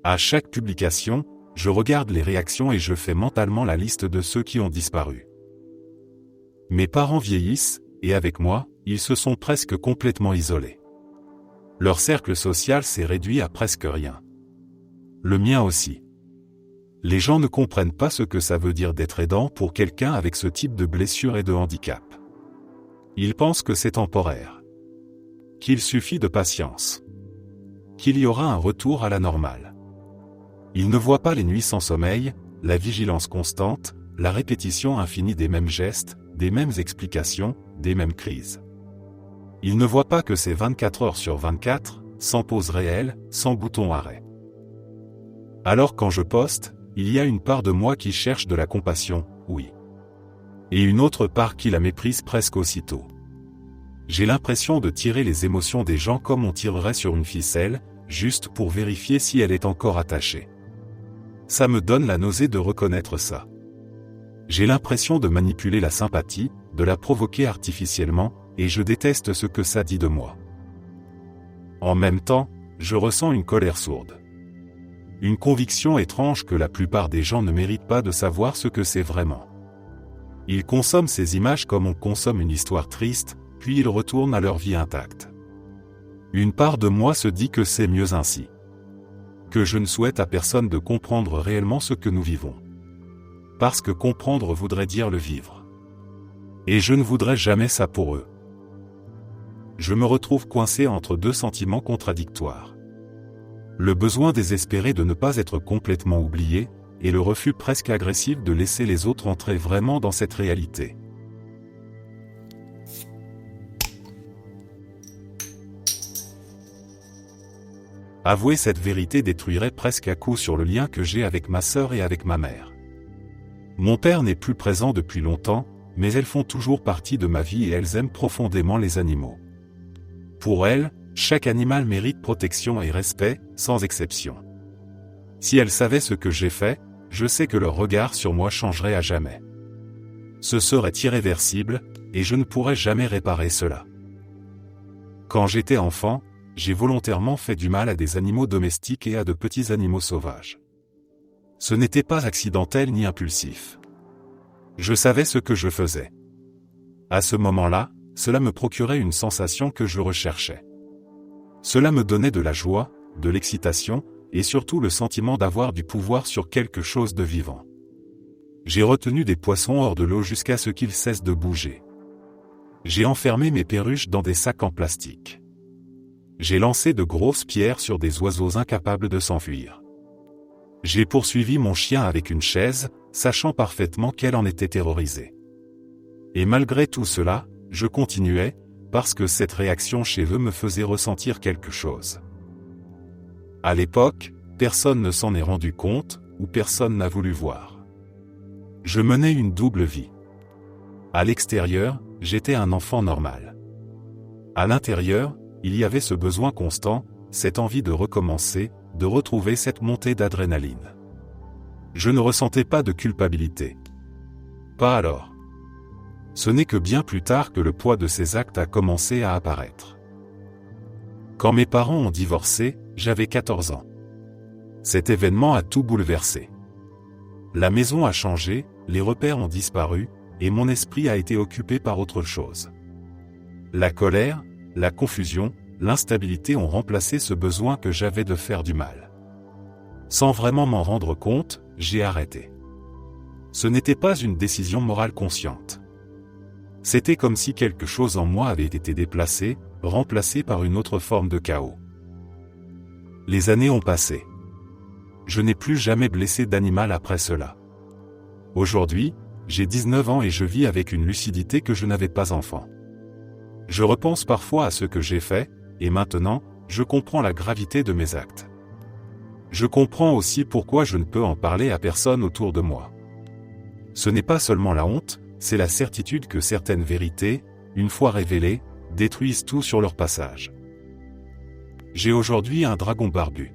À chaque publication, je regarde les réactions et je fais mentalement la liste de ceux qui ont disparu. Mes parents vieillissent, et avec moi, ils se sont presque complètement isolés. Leur cercle social s'est réduit à presque rien. Le mien aussi. Les gens ne comprennent pas ce que ça veut dire d'être aidant pour quelqu'un avec ce type de blessure et de handicap. Ils pensent que c'est temporaire. Qu'il suffit de patience. Qu'il y aura un retour à la normale. Ils ne voient pas les nuits sans sommeil, la vigilance constante, la répétition infinie des mêmes gestes, des mêmes explications, des mêmes crises. Ils ne voient pas que c'est 24 heures sur 24, sans pause réelle, sans bouton arrêt. Alors quand je poste, il y a une part de moi qui cherche de la compassion, oui. Et une autre part qui la méprise presque aussitôt. J'ai l'impression de tirer les émotions des gens comme on tirerait sur une ficelle, juste pour vérifier si elle est encore attachée. Ça me donne la nausée de reconnaître ça. J'ai l'impression de manipuler la sympathie, de la provoquer artificiellement, et je déteste ce que ça dit de moi. En même temps, je ressens une colère sourde. Une conviction étrange que la plupart des gens ne méritent pas de savoir ce que c'est vraiment. Ils consomment ces images comme on consomme une histoire triste, puis ils retournent à leur vie intacte. Une part de moi se dit que c'est mieux ainsi. Que je ne souhaite à personne de comprendre réellement ce que nous vivons. Parce que comprendre voudrait dire le vivre. Et je ne voudrais jamais ça pour eux. Je me retrouve coincé entre deux sentiments contradictoires. Le besoin désespéré de ne pas être complètement oublié, et le refus presque agressif de laisser les autres entrer vraiment dans cette réalité. Avouer cette vérité détruirait presque à coup sur le lien que j'ai avec ma sœur et avec ma mère. Mon père n'est plus présent depuis longtemps, mais elles font toujours partie de ma vie et elles aiment profondément les animaux. Pour elles, chaque animal mérite protection et respect, sans exception. Si elles savaient ce que j'ai fait, je sais que leur regard sur moi changerait à jamais. Ce serait irréversible, et je ne pourrais jamais réparer cela. Quand j'étais enfant, j'ai volontairement fait du mal à des animaux domestiques et à de petits animaux sauvages. Ce n'était pas accidentel ni impulsif. Je savais ce que je faisais. À ce moment-là, cela me procurait une sensation que je recherchais. Cela me donnait de la joie, de l'excitation, et surtout le sentiment d'avoir du pouvoir sur quelque chose de vivant. J'ai retenu des poissons hors de l'eau jusqu'à ce qu'ils cessent de bouger. J'ai enfermé mes perruches dans des sacs en plastique. J'ai lancé de grosses pierres sur des oiseaux incapables de s'enfuir. J'ai poursuivi mon chien avec une chaise, sachant parfaitement qu'elle en était terrorisée. Et malgré tout cela, je continuais, parce que cette réaction chez eux me faisait ressentir quelque chose. À l'époque, personne ne s'en est rendu compte, ou personne n'a voulu voir. Je menais une double vie. À l'extérieur, j'étais un enfant normal. À l'intérieur, il y avait ce besoin constant, cette envie de recommencer, de retrouver cette montée d'adrénaline. Je ne ressentais pas de culpabilité. Pas alors. Ce n'est que bien plus tard que le poids de ces actes a commencé à apparaître. Quand mes parents ont divorcé, j'avais 14 ans. Cet événement a tout bouleversé. La maison a changé, les repères ont disparu, et mon esprit a été occupé par autre chose. La colère, la confusion, l'instabilité ont remplacé ce besoin que j'avais de faire du mal. Sans vraiment m'en rendre compte, j'ai arrêté. Ce n'était pas une décision morale consciente. C'était comme si quelque chose en moi avait été déplacé, remplacé par une autre forme de chaos. Les années ont passé. Je n'ai plus jamais blessé d'animal après cela. Aujourd'hui, j'ai 19 ans et je vis avec une lucidité que je n'avais pas enfant. Je repense parfois à ce que j'ai fait, et maintenant, je comprends la gravité de mes actes. Je comprends aussi pourquoi je ne peux en parler à personne autour de moi. Ce n'est pas seulement la honte, c'est la certitude que certaines vérités, une fois révélées, détruisent tout sur leur passage. J'ai aujourd'hui un dragon barbu.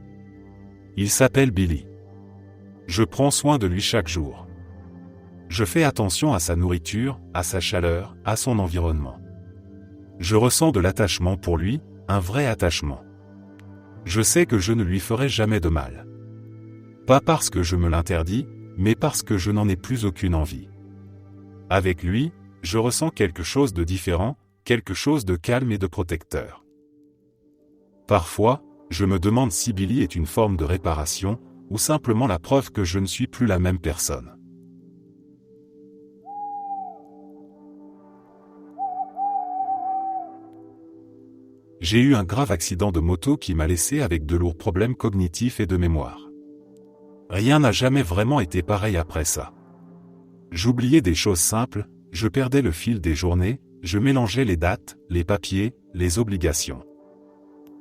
Il s'appelle Billy. Je prends soin de lui chaque jour. Je fais attention à sa nourriture, à sa chaleur, à son environnement. Je ressens de l'attachement pour lui, un vrai attachement. Je sais que je ne lui ferai jamais de mal. Pas parce que je me l'interdis, mais parce que je n'en ai plus aucune envie. Avec lui, je ressens quelque chose de différent, quelque chose de calme et de protecteur. Parfois, je me demande si Billy est une forme de réparation, ou simplement la preuve que je ne suis plus la même personne. J'ai eu un grave accident de moto qui m'a laissé avec de lourds problèmes cognitifs et de mémoire. Rien n'a jamais vraiment été pareil après ça. J'oubliais des choses simples, je perdais le fil des journées, je mélangeais les dates, les papiers, les obligations.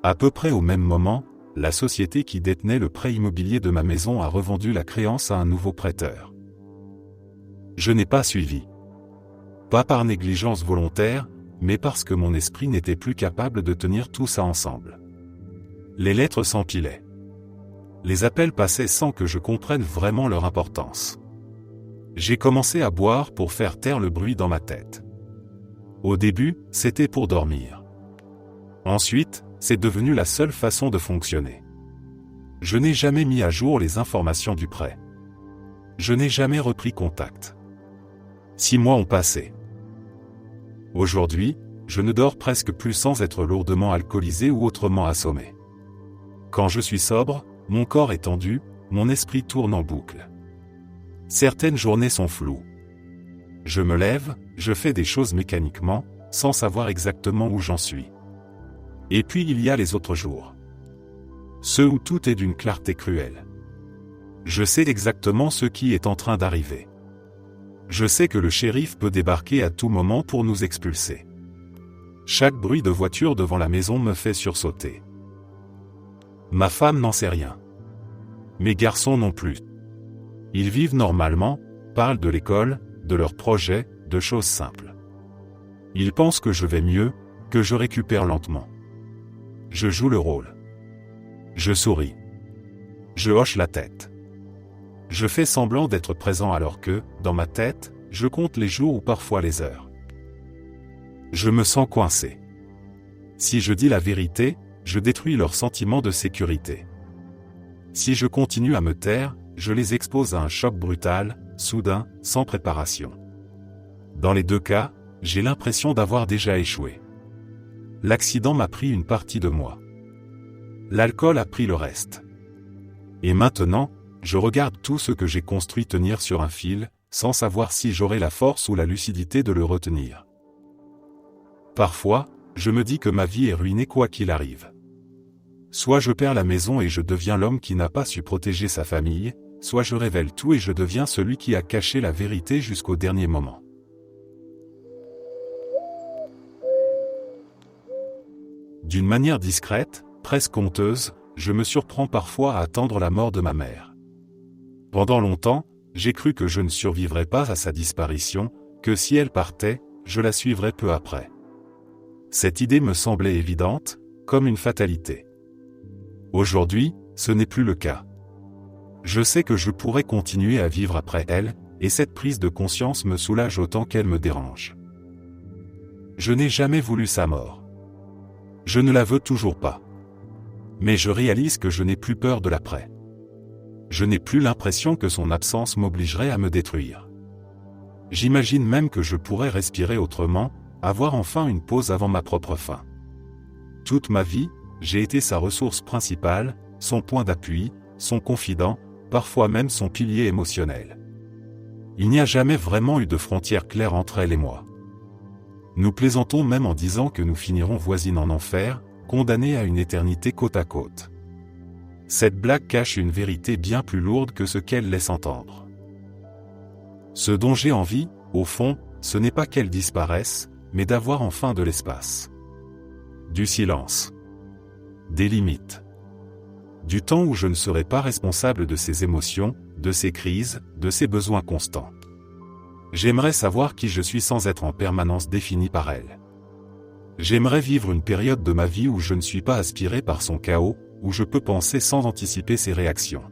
À peu près au même moment, la société qui détenait le prêt immobilier de ma maison a revendu la créance à un nouveau prêteur. Je n'ai pas suivi. Pas par négligence volontaire, mais parce que mon esprit n'était plus capable de tenir tout ça ensemble. Les lettres s'empilaient. Les appels passaient sans que je comprenne vraiment leur importance. J'ai commencé à boire pour faire taire le bruit dans ma tête. Au début, c'était pour dormir. Ensuite, c'est devenu la seule façon de fonctionner. Je n'ai jamais mis à jour les informations du prêt. Je n'ai jamais repris contact. 6 mois ont passé. Aujourd'hui, je ne dors presque plus sans être lourdement alcoolisé ou autrement assommé. Quand je suis sobre, mon corps est tendu, mon esprit tourne en boucle. Certaines journées sont floues. Je me lève, je fais des choses mécaniquement, sans savoir exactement où j'en suis. Et puis il y a les autres jours. Ceux où tout est d'une clarté cruelle. Je sais exactement ce qui est en train d'arriver. Je sais que le shérif peut débarquer à tout moment pour nous expulser. Chaque bruit de voiture devant la maison me fait sursauter. Ma femme n'en sait rien. Mes garçons non plus. Ils vivent normalement, parlent de l'école, de leurs projets, de choses simples. Ils pensent que je vais mieux, que je récupère lentement. Je joue le rôle. Je souris. Je hoche la tête. Je fais semblant d'être présent alors que, dans ma tête, je compte les jours ou parfois les heures. Je me sens coincé. Si je dis la vérité, je détruis leur sentiment de sécurité. Si je continue à me taire, je les expose à un choc brutal, soudain, sans préparation. Dans les deux cas, j'ai l'impression d'avoir déjà échoué. L'accident m'a pris une partie de moi. L'alcool a pris le reste. Et maintenant, je regarde tout ce que j'ai construit tenir sur un fil, sans savoir si j'aurai la force ou la lucidité de le retenir. Parfois, je me dis que ma vie est ruinée quoi qu'il arrive. Soit je perds la maison et je deviens l'homme qui n'a pas su protéger sa famille, soit je révèle tout et je deviens celui qui a caché la vérité jusqu'au dernier moment. D'une manière discrète, presque honteuse, je me surprends parfois à attendre la mort de ma mère. Pendant longtemps, j'ai cru que je ne survivrais pas à sa disparition, que si elle partait, je la suivrais peu après. Cette idée me semblait évidente, comme une fatalité. Aujourd'hui, ce n'est plus le cas. Je sais que je pourrais continuer à vivre après elle, et cette prise de conscience me soulage autant qu'elle me dérange. Je n'ai jamais voulu sa mort. Je ne la veux toujours pas. Mais je réalise que je n'ai plus peur de l'après. Je n'ai plus l'impression que son absence m'obligerait à me détruire. J'imagine même que je pourrais respirer autrement, avoir enfin une pause avant ma propre fin. Toute ma vie, j'ai été sa ressource principale, son point d'appui, son confident, parfois même son pilier émotionnel. Il n'y a jamais vraiment eu de frontière claire entre elle et moi. Nous plaisantons même en disant que nous finirons voisines en enfer, condamnées à une éternité côte à côte. Cette blague cache une vérité bien plus lourde que ce qu'elle laisse entendre. Ce dont j'ai envie, au fond, ce n'est pas qu'elle disparaisse, mais d'avoir enfin de l'espace. Du silence. Des limites. Du temps où je ne serai pas responsable de ses émotions, de ses crises, de ses besoins constants. J'aimerais savoir qui je suis sans être en permanence défini par elle. J'aimerais vivre une période de ma vie où je ne suis pas aspiré par son chaos, où je peux penser sans anticiper ses réactions.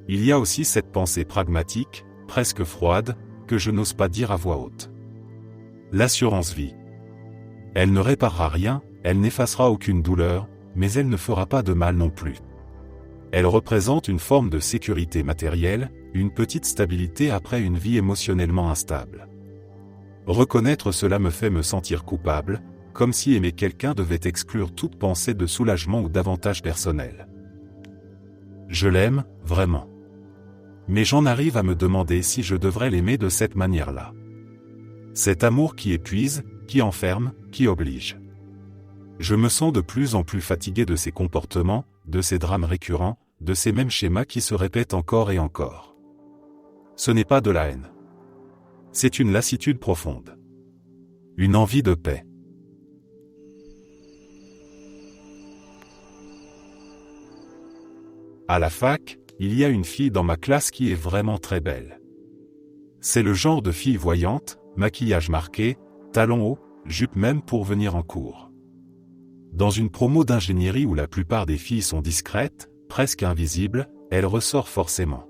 Il y a aussi cette pensée pragmatique, presque froide, que je n'ose pas dire à voix haute. L'assurance vie. Elle ne réparera rien, elle n'effacera aucune douleur, mais elle ne fera pas de mal non plus. Elle représente une forme de sécurité matérielle, une petite stabilité après une vie émotionnellement instable. Reconnaître cela me fait me sentir coupable, comme si aimer quelqu'un devait exclure toute pensée de soulagement ou d'avantage personnel. Je l'aime, vraiment. Mais j'en arrive à me demander si je devrais l'aimer de cette manière-là. Cet amour qui épuise, qui enferme, qui oblige. Je me sens de plus en plus fatigué de ces comportements, de ces drames récurrents, de ces mêmes schémas qui se répètent encore et encore. Ce n'est pas de la haine. C'est une lassitude profonde. Une envie de paix. À la fac, il y a une fille dans ma classe qui est vraiment très belle. C'est le genre de fille voyante, maquillage marqué, talons hauts, jupe même pour venir en cours. Dans une promo d'ingénierie où la plupart des filles sont discrètes, presque invisibles, elle ressort forcément.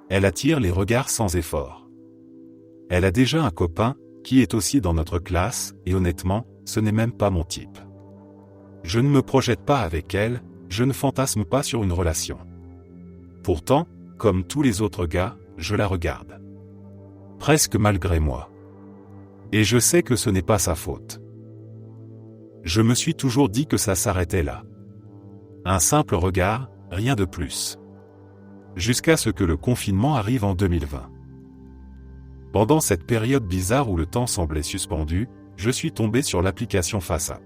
Elle attire les regards sans effort. Elle a déjà un copain, qui est aussi dans notre classe, et honnêtement, ce n'est même pas mon type. Je ne me projette pas avec elle, je ne fantasme pas sur une relation. Pourtant, comme tous les autres gars, je la regarde. Presque malgré moi. Et je sais que ce n'est pas sa faute. Je me suis toujours dit que ça s'arrêtait là. Un simple regard, rien de plus. Jusqu'à ce que le confinement arrive en 2020. Pendant cette période bizarre où le temps semblait suspendu, je suis tombé sur l'application FaceApp.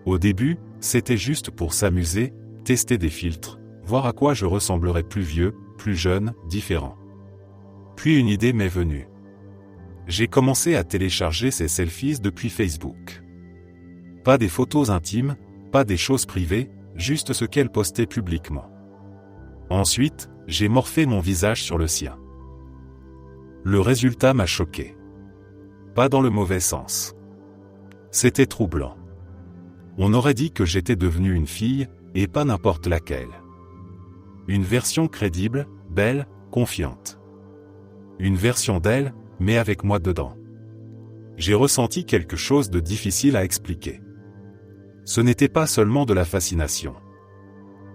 Au début, c'était juste pour s'amuser, tester des filtres, voir à quoi je ressemblerais plus vieux, plus jeune, différent. Puis une idée m'est venue. J'ai commencé à télécharger ces selfies depuis Facebook. Pas des photos intimes, pas des choses privées, juste ce qu'elle postait publiquement. Ensuite, j'ai morphé mon visage sur le sien. Le résultat m'a choqué. Pas dans le mauvais sens. C'était troublant. On aurait dit que j'étais devenu une fille, et pas n'importe laquelle. Une version crédible, belle, confiante. Une version d'elle, mais avec moi dedans. J'ai ressenti quelque chose de difficile à expliquer. Ce n'était pas seulement de la fascination.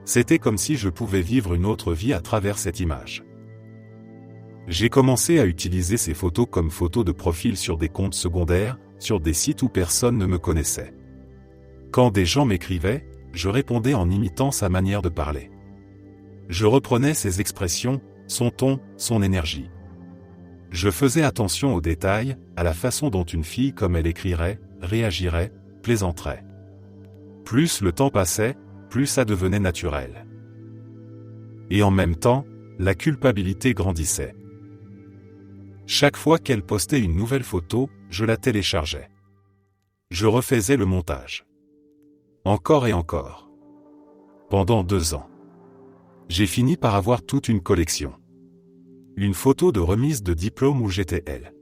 C'était comme si je pouvais vivre une autre vie à travers cette image. J'ai commencé à utiliser ces photos comme photos de profil sur des comptes secondaires, sur des sites où personne ne me connaissait. Quand des gens m'écrivaient, je répondais en imitant sa manière de parler. Je reprenais ses expressions, son ton, son énergie. Je faisais attention aux détails, à la façon dont une fille comme elle écrirait, réagirait, plaisanterait. Plus le temps passait, plus ça devenait naturel. Et en même temps, la culpabilité grandissait. Chaque fois qu'elle postait une nouvelle photo, je la téléchargeais. Je refaisais le montage. Encore et encore. Pendant 2 ans. J'ai fini par avoir toute une collection. Une photo de remise de diplôme où j'étais elle.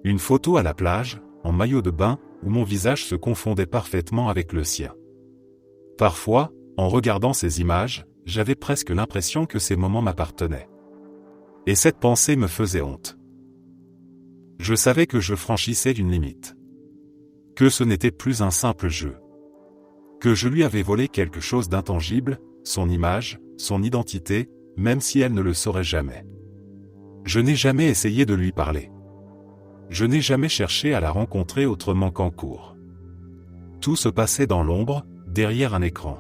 Une photo à la plage, en maillot de bain, où mon visage se confondait parfaitement avec le sien. Parfois, en regardant ces images, j'avais presque l'impression que ces moments m'appartenaient. Et cette pensée me faisait honte. Je savais que je franchissais une limite. Que ce n'était plus un simple jeu. Que je lui avais volé quelque chose d'intangible, son image, son identité, même si elle ne le saurait jamais. Je n'ai jamais essayé de lui parler. Je n'ai jamais cherché à la rencontrer autrement qu'en cours. Tout se passait dans l'ombre, derrière un écran.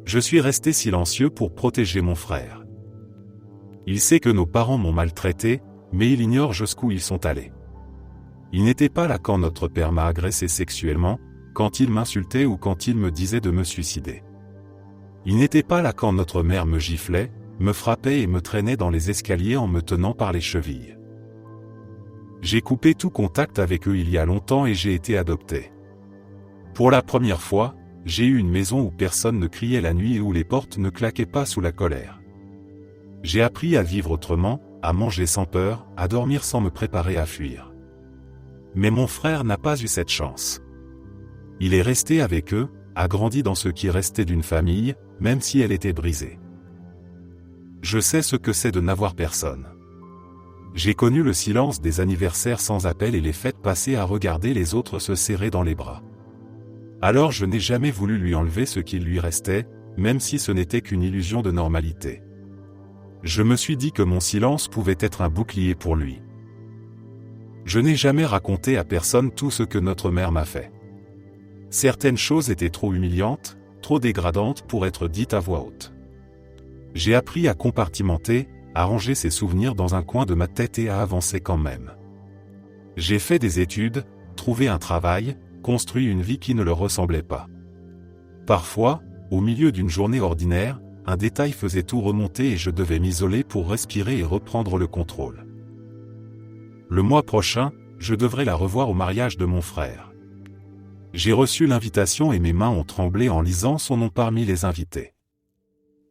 Je suis resté silencieux pour protéger mon frère. Il sait que nos parents m'ont maltraité, mais il ignore jusqu'où ils sont allés. Il n'était pas là quand notre père m'a agressé sexuellement, quand il m'insultait ou quand il me disait de me suicider. Il n'était pas là quand notre mère me giflait, me frappait et me traînait dans les escaliers en me tenant par les chevilles. J'ai coupé tout contact avec eux il y a longtemps et j'ai été adopté. Pour la première fois, j'ai eu une maison où personne ne criait la nuit et où les portes ne claquaient pas sous la colère. J'ai appris à vivre autrement, à manger sans peur, à dormir sans me préparer à fuir. Mais mon frère n'a pas eu cette chance. Il est resté avec eux, a grandi dans ce qui restait d'une famille, même si elle était brisée. Je sais ce que c'est de n'avoir personne. J'ai connu le silence des anniversaires sans appel et les fêtes passées à regarder les autres se serrer dans les bras. Alors je n'ai jamais voulu lui enlever ce qu'il lui restait, même si ce n'était qu'une illusion de normalité. Je me suis dit que mon silence pouvait être un bouclier pour lui. Je n'ai jamais raconté à personne tout ce que notre mère m'a fait. Certaines choses étaient trop humiliantes, trop dégradantes pour être dites à voix haute. J'ai appris à compartimenter, à ranger ces souvenirs dans un coin de ma tête et à avancer quand même. J'ai fait des études, trouvé un travail, construit une vie qui ne leur ressemblait pas. Parfois, au milieu d'une journée ordinaire, un détail faisait tout remonter et je devais m'isoler pour respirer et reprendre le contrôle. Le mois prochain, je devrais la revoir au mariage de mon frère. J'ai reçu l'invitation et mes mains ont tremblé en lisant son nom parmi les invités.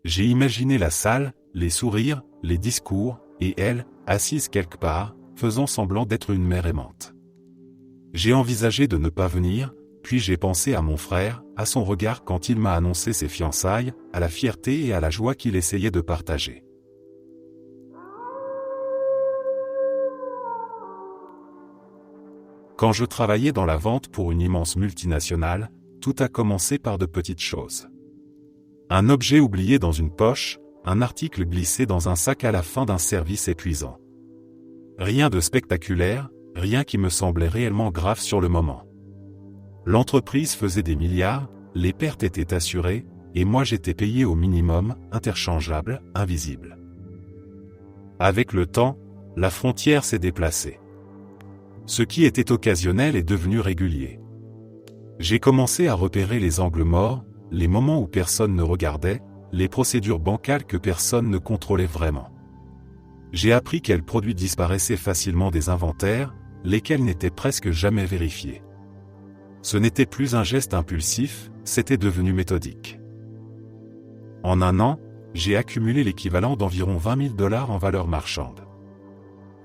J'ai imaginé la salle, les sourires, les discours, et elle, assise quelque part, faisant semblant d'être une mère aimante. J'ai envisagé de ne pas venir, puis j'ai pensé à mon frère, à son regard quand il m'a annoncé ses fiançailles, à la fierté et à la joie qu'il essayait de partager. Quand je travaillais dans la vente pour une immense multinationale, tout a commencé par de petites choses. Un objet oublié dans une poche, un article glissé dans un sac à la fin d'un service épuisant. Rien de spectaculaire, rien qui me semblait réellement grave sur le moment. L'entreprise faisait des milliards, les pertes étaient assurées, et moi j'étais payé au minimum, interchangeable, invisible. Avec le temps, la frontière s'est déplacée. Ce qui était occasionnel est devenu régulier. J'ai commencé à repérer les angles morts, les moments où personne ne regardait, les procédures bancales que personne ne contrôlait vraiment. J'ai appris quels produits disparaissaient facilement des inventaires, lesquels n'étaient presque jamais vérifiés. Ce n'était plus un geste impulsif, c'était devenu méthodique. En un an, j'ai accumulé l'équivalent d'environ $20 000 en valeur marchande.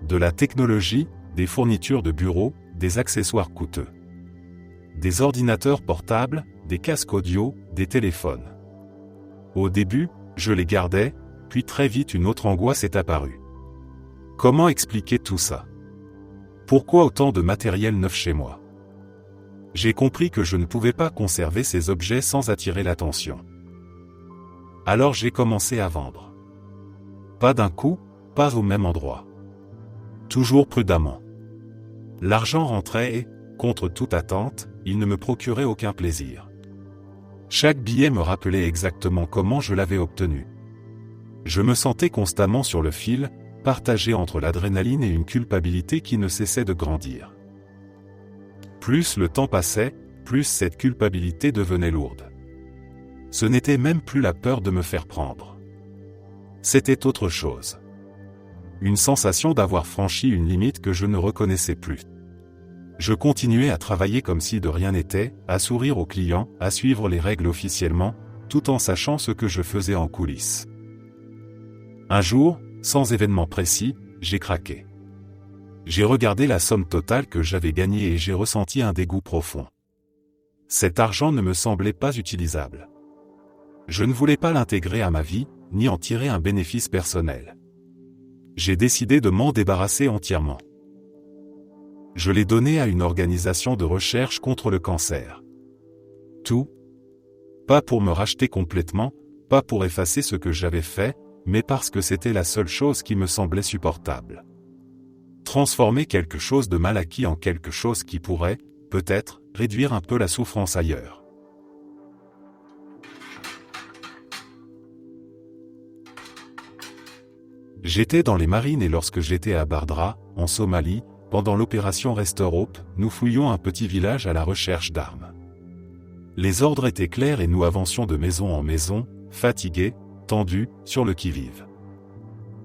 De la technologie, des fournitures de bureau, des accessoires coûteux. Des ordinateurs portables, des casques audio, des téléphones. Au début, je les gardais, puis très vite une autre angoisse est apparue. Comment expliquer tout ça? Pourquoi autant de matériel neuf chez moi? J'ai compris que je ne pouvais pas conserver ces objets sans attirer l'attention. Alors j'ai commencé à vendre. Pas d'un coup, pas au même endroit. Toujours prudemment. L'argent rentrait et, contre toute attente, il ne me procurait aucun plaisir. Chaque billet me rappelait exactement comment je l'avais obtenu. Je me sentais constamment sur le fil, partagé entre l'adrénaline et une culpabilité qui ne cessait de grandir. Plus le temps passait, plus cette culpabilité devenait lourde. Ce n'était même plus la peur de me faire prendre. C'était autre chose. Une sensation d'avoir franchi une limite que je ne reconnaissais plus. Je continuais à travailler comme si de rien n'était, à sourire aux clients, à suivre les règles officiellement, tout en sachant ce que je faisais en coulisses. Un jour, sans événement précis, j'ai craqué. J'ai regardé la somme totale que j'avais gagnée et j'ai ressenti un dégoût profond. Cet argent ne me semblait pas utilisable. Je ne voulais pas l'intégrer à ma vie, ni en tirer un bénéfice personnel. J'ai décidé de m'en débarrasser entièrement. Je l'ai donné à une organisation de recherche contre le cancer. Tout. Pas pour me racheter complètement, pas pour effacer ce que j'avais fait, mais parce que c'était la seule chose qui me semblait supportable. Transformer quelque chose de mal acquis en quelque chose qui pourrait, peut-être, réduire un peu la souffrance ailleurs. J'étais dans les marines et lorsque j'étais à Bardra, en Somalie, pendant l'opération Restore Hope, nous fouillions un petit village à la recherche d'armes. Les ordres étaient clairs et nous avancions de maison en maison, fatigués, tendus, sur le qui-vive.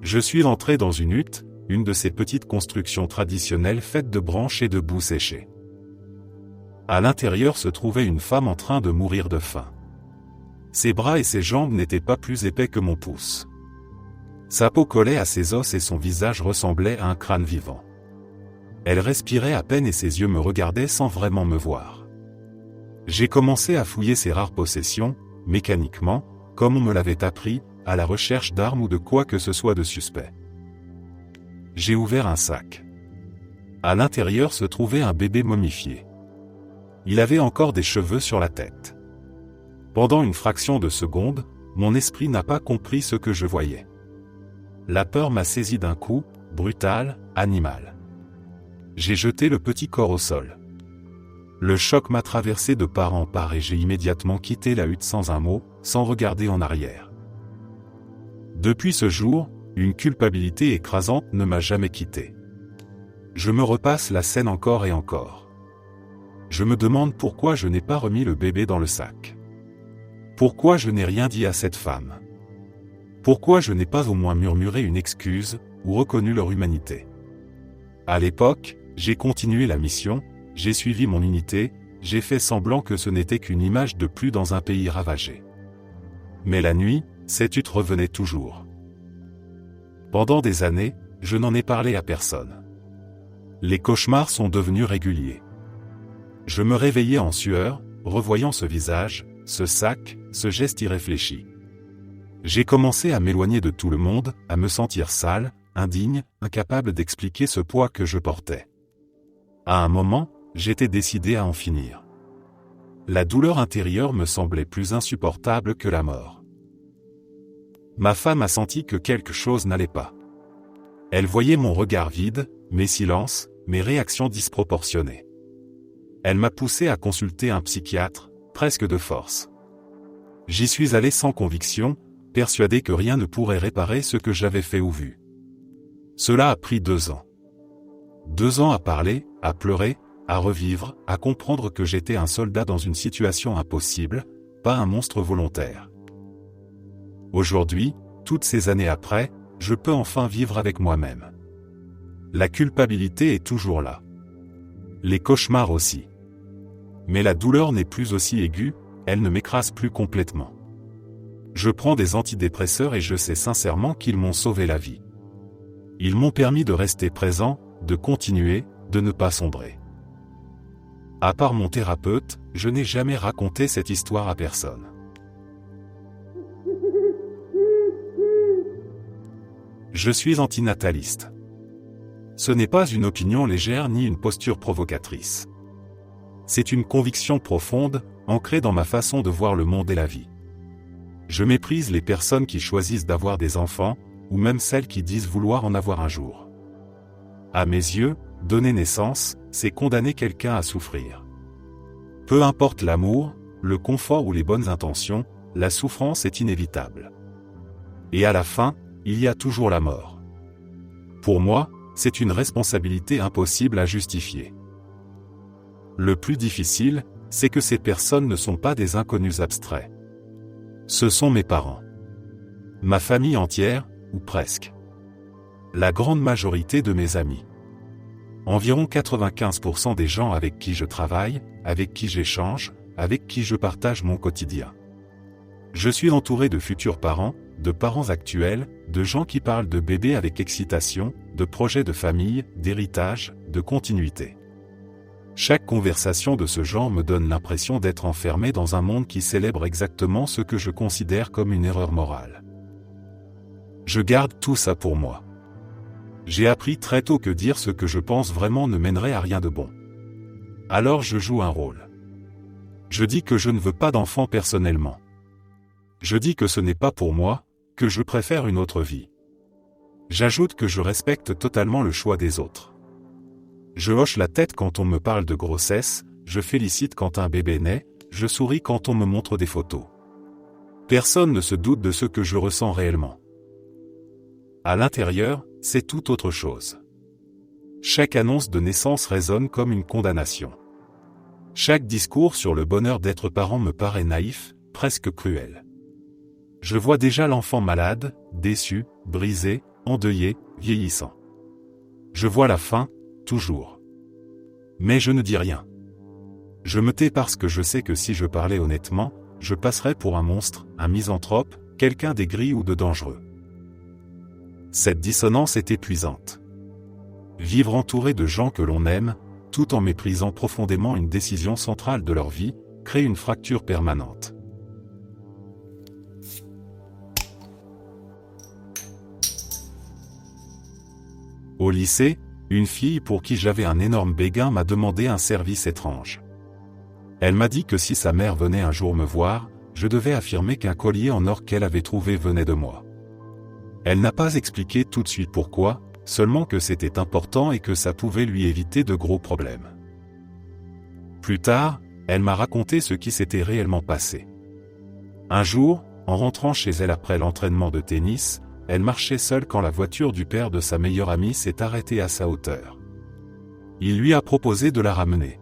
Je suis entré dans une hutte, une de ces petites constructions traditionnelles faites de branches et de boue séchée. À l'intérieur se trouvait une femme en train de mourir de faim. Ses bras et ses jambes n'étaient pas plus épais que mon pouce. Sa peau collait à ses os et son visage ressemblait à un crâne vivant. Elle respirait à peine et ses yeux me regardaient sans vraiment me voir. J'ai commencé à fouiller ses rares possessions, mécaniquement, comme on me l'avait appris, à la recherche d'armes ou de quoi que ce soit de suspect. J'ai ouvert un sac. À l'intérieur se trouvait un bébé momifié. Il avait encore des cheveux sur la tête. Pendant une fraction de seconde, mon esprit n'a pas compris ce que je voyais. La peur m'a saisi d'un coup, brutal, animal. J'ai jeté le petit corps au sol. Le choc m'a traversé de part en part et j'ai immédiatement quitté la hutte sans un mot, sans regarder en arrière. Depuis ce jour, une culpabilité écrasante ne m'a jamais quitté. Je me repasse la scène encore et encore. Je me demande pourquoi je n'ai pas remis le bébé dans le sac. Pourquoi je n'ai rien dit à cette femme. Pourquoi je n'ai pas au moins murmuré une excuse, ou reconnu leur humanité. À l'époque, j'ai continué la mission, j'ai suivi mon unité, j'ai fait semblant que ce n'était qu'une image de plus dans un pays ravagé. Mais la nuit, cette hutte revenait toujours. Pendant des années, je n'en ai parlé à personne. Les cauchemars sont devenus réguliers. Je me réveillais en sueur, revoyant ce visage, ce sac, ce geste irréfléchi. J'ai commencé à m'éloigner de tout le monde, à me sentir sale, indigne, incapable d'expliquer ce poids que je portais. À un moment, j'étais décidé à en finir. La douleur intérieure me semblait plus insupportable que la mort. Ma femme a senti que quelque chose n'allait pas. Elle voyait mon regard vide, mes silences, mes réactions disproportionnées. Elle m'a poussé à consulter un psychiatre, presque de force. J'y suis allé sans conviction, persuadé que rien ne pourrait réparer ce que j'avais fait ou vu. Cela a pris 2 ans. 2 ans à parler, à pleurer, à revivre, à comprendre que j'étais un soldat dans une situation impossible, pas un monstre volontaire. Aujourd'hui, toutes ces années après, je peux enfin vivre avec moi-même. La culpabilité est toujours là. Les cauchemars aussi. Mais la douleur n'est plus aussi aiguë, elle ne m'écrase plus complètement. Je prends des antidépresseurs et je sais sincèrement qu'ils m'ont sauvé la vie. Ils m'ont permis de rester présent, de continuer, de ne pas sombrer. À part mon thérapeute, je n'ai jamais raconté cette histoire à personne. Je suis antinataliste. Ce n'est pas une opinion légère ni une posture provocatrice. C'est une conviction profonde, ancrée dans ma façon de voir le monde et la vie. Je méprise les personnes qui choisissent d'avoir des enfants, ou même celles qui disent vouloir en avoir un jour. À mes yeux, donner naissance, c'est condamner quelqu'un à souffrir. Peu importe l'amour, le confort ou les bonnes intentions, la souffrance est inévitable. Et à la fin, il y a toujours la mort. Pour moi, c'est une responsabilité impossible à justifier. Le plus difficile, c'est que ces personnes ne sont pas des inconnus abstraits. Ce sont mes parents. Ma famille entière, ou presque. La grande majorité de mes amis. Environ 95% des gens avec qui je travaille, avec qui j'échange, avec qui je partage mon quotidien. Je suis entouré de futurs parents, de parents actuels, de gens qui parlent de bébés avec excitation, de projets de famille, d'héritage, de continuité. Chaque conversation de ce genre me donne l'impression d'être enfermé dans un monde qui célèbre exactement ce que je considère comme une erreur morale. Je garde tout ça pour moi. J'ai appris très tôt que dire ce que je pense vraiment ne mènerait à rien de bon. Alors je joue un rôle. Je dis que je ne veux pas d'enfant personnellement. Je dis que ce n'est pas pour moi, que je préfère une autre vie. J'ajoute que je respecte totalement le choix des autres. Je hoche la tête quand on me parle de grossesse, je félicite quand un bébé naît, je souris quand on me montre des photos. Personne ne se doute de ce que je ressens réellement. À l'intérieur, c'est tout autre chose. Chaque annonce de naissance résonne comme une condamnation. Chaque discours sur le bonheur d'être parent me paraît naïf, presque cruel. Je vois déjà l'enfant malade, déçu, brisé, endeuillé, vieillissant. Je vois la fin, toujours. Mais je ne dis rien. Je me tais parce que je sais que si je parlais honnêtement, je passerais pour un monstre, un misanthrope, quelqu'un d'aigri ou de dangereux. Cette dissonance est épuisante. Vivre entouré de gens que l'on aime, tout en méprisant profondément une décision centrale de leur vie, crée une fracture permanente. Au lycée, une fille pour qui j'avais un énorme béguin m'a demandé un service étrange. Elle m'a dit que si sa mère venait un jour me voir, je devais affirmer qu'un collier en or qu'elle avait trouvé venait de moi. Elle n'a pas expliqué tout de suite pourquoi, seulement que c'était important et que ça pouvait lui éviter de gros problèmes. Plus tard, elle m'a raconté ce qui s'était réellement passé. Un jour, en rentrant chez elle après l'entraînement de tennis, elle marchait seule quand la voiture du père de sa meilleure amie s'est arrêtée à sa hauteur. Il lui a proposé de la ramener.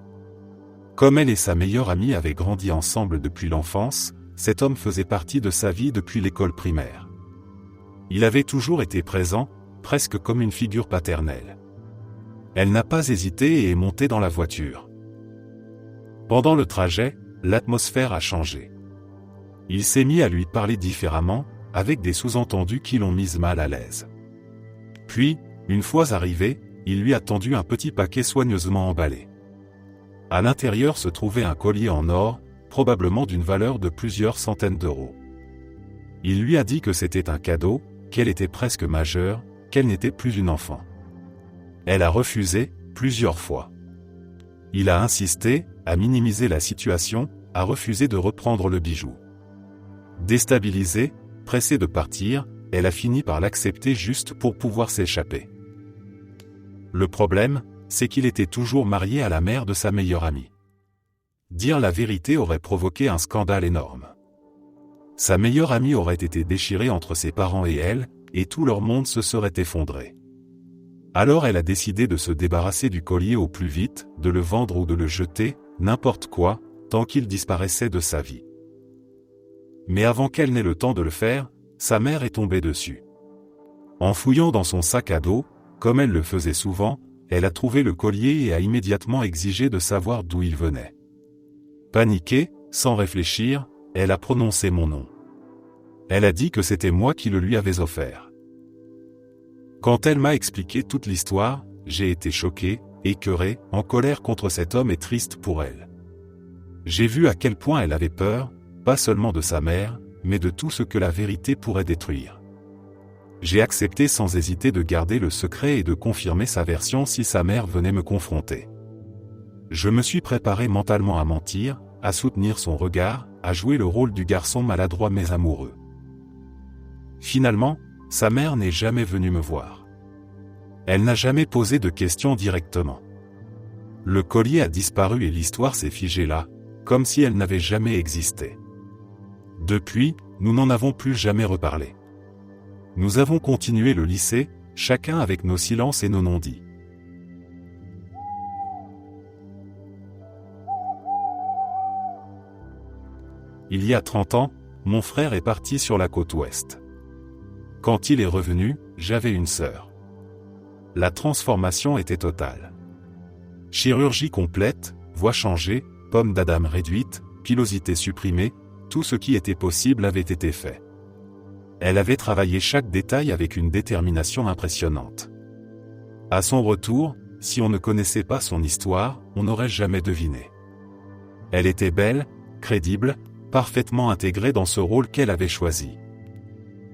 Comme elle et sa meilleure amie avaient grandi ensemble depuis l'enfance, cet homme faisait partie de sa vie depuis l'école primaire. Il avait toujours été présent, presque comme une figure paternelle. Elle n'a pas hésité et est montée dans la voiture. Pendant le trajet, l'atmosphère a changé. Il s'est mis à lui parler différemment, avec des sous-entendus qui l'ont mise mal à l'aise. Puis, une fois arrivé, il lui a tendu un petit paquet soigneusement emballé. À l'intérieur se trouvait un collier en or, probablement d'une valeur de plusieurs centaines d'euros. Il lui a dit que c'était un cadeau, qu'elle était presque majeure, qu'elle n'était plus une enfant. Elle a refusé, plusieurs fois. Il a insisté, a minimisé la situation, a refusé de reprendre le bijou. Déstabilisée, pressée de partir, elle a fini par l'accepter juste pour pouvoir s'échapper. Le problème, c'est qu'il était toujours marié à la mère de sa meilleure amie. Dire la vérité aurait provoqué un scandale énorme. Sa meilleure amie aurait été déchirée entre ses parents et elle, et tout leur monde se serait effondré. Alors elle a décidé de se débarrasser du collier au plus vite, de le vendre ou de le jeter, n'importe quoi, tant qu'il disparaissait de sa vie. Mais avant qu'elle n'ait le temps de le faire, sa mère est tombée dessus. En fouillant dans son sac à dos, comme elle le faisait souvent, elle a trouvé le collier et a immédiatement exigé de savoir d'où il venait. Paniquée, sans réfléchir, elle a prononcé mon nom. Elle a dit que c'était moi qui le lui avais offert. Quand elle m'a expliqué toute l'histoire, j'ai été choqué, écœuré, en colère contre cet homme et triste pour elle. J'ai vu à quel point elle avait peur, pas seulement de sa mère, mais de tout ce que la vérité pourrait détruire. J'ai accepté sans hésiter de garder le secret et de confirmer sa version si sa mère venait me confronter. Je me suis préparé mentalement à mentir, à soutenir son regard, à jouer le rôle du garçon maladroit mais amoureux. Finalement, sa mère n'est jamais venue me voir. Elle n'a jamais posé de questions directement. Le collier a disparu et l'histoire s'est figée là, comme si elle n'avait jamais existé. Depuis, nous n'en avons plus jamais reparlé. Nous avons continué le lycée, chacun avec nos silences et nos non-dits. Il y a 30 ans, mon frère est parti sur la côte ouest. Quand il est revenu, j'avais une sœur. La transformation était totale. Chirurgie complète, voix changée, pomme d'Adam réduite, pilosité supprimée, tout ce qui était possible avait été fait. Elle avait travaillé chaque détail avec une détermination impressionnante. À son retour, si on ne connaissait pas son histoire, on n'aurait jamais deviné. Elle était belle, crédible, parfaitement intégrée dans ce rôle qu'elle avait choisi.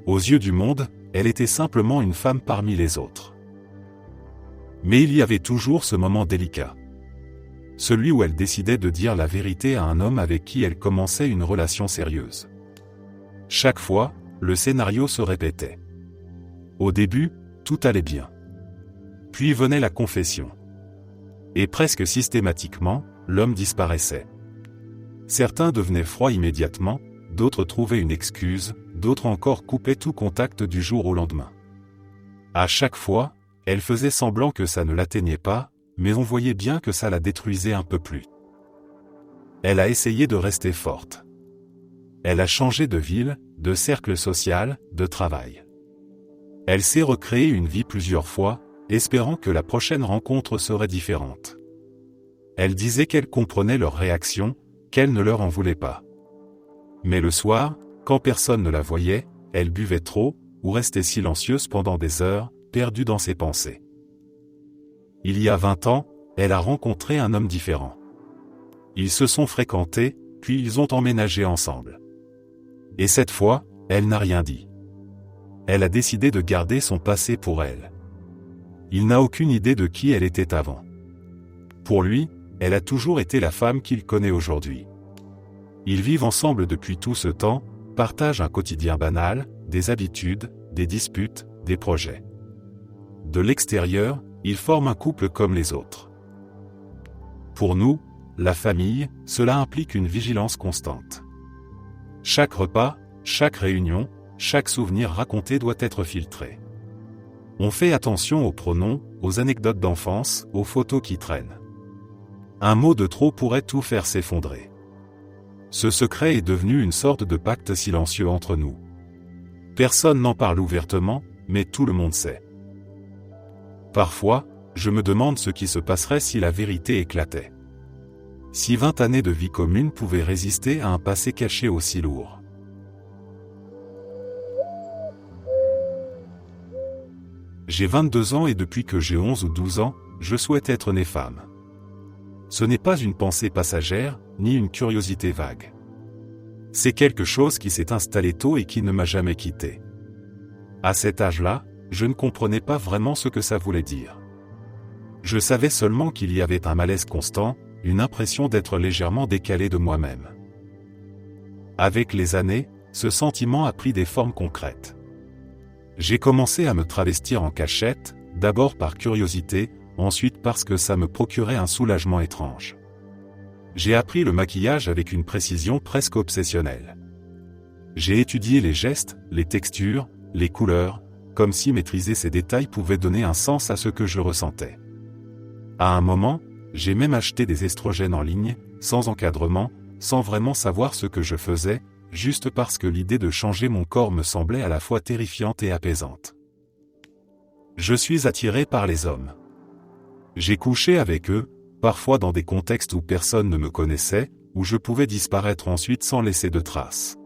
Aux yeux du monde, elle était simplement une femme parmi les autres. Mais il y avait toujours ce moment délicat. Celui où elle décidait de dire la vérité à un homme avec qui elle commençait une relation sérieuse. Chaque fois, le scénario se répétait. Au début, tout allait bien. Puis venait la confession. Et presque systématiquement, l'homme disparaissait. Certains devenaient froids immédiatement, d'autres trouvaient une excuse, d'autres encore coupaient tout contact du jour au lendemain. À chaque fois, elle faisait semblant que ça ne l'atteignait pas, mais on voyait bien que ça la détruisait un peu plus. Elle a essayé de rester forte. Elle a changé de ville, de cercle social, de travail. Elle s'est recréée une vie plusieurs fois, espérant que la prochaine rencontre serait différente. Elle disait qu'elle comprenait leur réaction, qu'elle ne leur en voulait pas. Mais le soir, quand personne ne la voyait, elle buvait trop, ou restait silencieuse pendant des heures, perdue dans ses pensées. Il y a 20 ans, elle a rencontré un homme différent. Ils se sont fréquentés, puis ils ont emménagé ensemble. Et cette fois, elle n'a rien dit. Elle a décidé de garder son passé pour elle. Il n'a aucune idée de qui elle était avant. Pour lui, elle a toujours été la femme qu'il connaît aujourd'hui. Ils vivent ensemble depuis tout ce temps, partagent un quotidien banal, des habitudes, des disputes, des projets. De l'extérieur, ils forment un couple comme les autres. Pour nous, la famille, cela implique une vigilance constante. Chaque repas, chaque réunion, chaque souvenir raconté doit être filtré. On fait attention aux pronoms, aux anecdotes d'enfance, aux photos qui traînent. Un mot de trop pourrait tout faire s'effondrer. Ce secret est devenu une sorte de pacte silencieux entre nous. Personne n'en parle ouvertement, mais tout le monde sait. Parfois, je me demande ce qui se passerait si la vérité éclatait. Si 20 années de vie commune pouvaient résister à un passé caché aussi lourd. J'ai 22 ans et depuis que j'ai 11 ou 12 ans, je souhaite être née femme. Ce n'est pas une pensée passagère, ni une curiosité vague. C'est quelque chose qui s'est installé tôt et qui ne m'a jamais quitté. À cet âge-là, je ne comprenais pas vraiment ce que ça voulait dire. Je savais seulement qu'il y avait un malaise constant, une impression d'être légèrement décalé de moi-même. Avec les années, ce sentiment a pris des formes concrètes. J'ai commencé à me travestir en cachette, d'abord par curiosité, ensuite parce que ça me procurait un soulagement étrange. J'ai appris le maquillage avec une précision presque obsessionnelle. J'ai étudié les gestes, les textures, les couleurs, comme si maîtriser ces détails pouvait donner un sens à ce que je ressentais. À un moment, j'ai même acheté des estrogènes en ligne, sans encadrement, sans vraiment savoir ce que je faisais, juste parce que l'idée de changer mon corps me semblait à la fois terrifiante et apaisante. Je suis attiré par les hommes. J'ai couché avec eux, parfois dans des contextes où personne ne me connaissait, où je pouvais disparaître ensuite sans laisser de traces.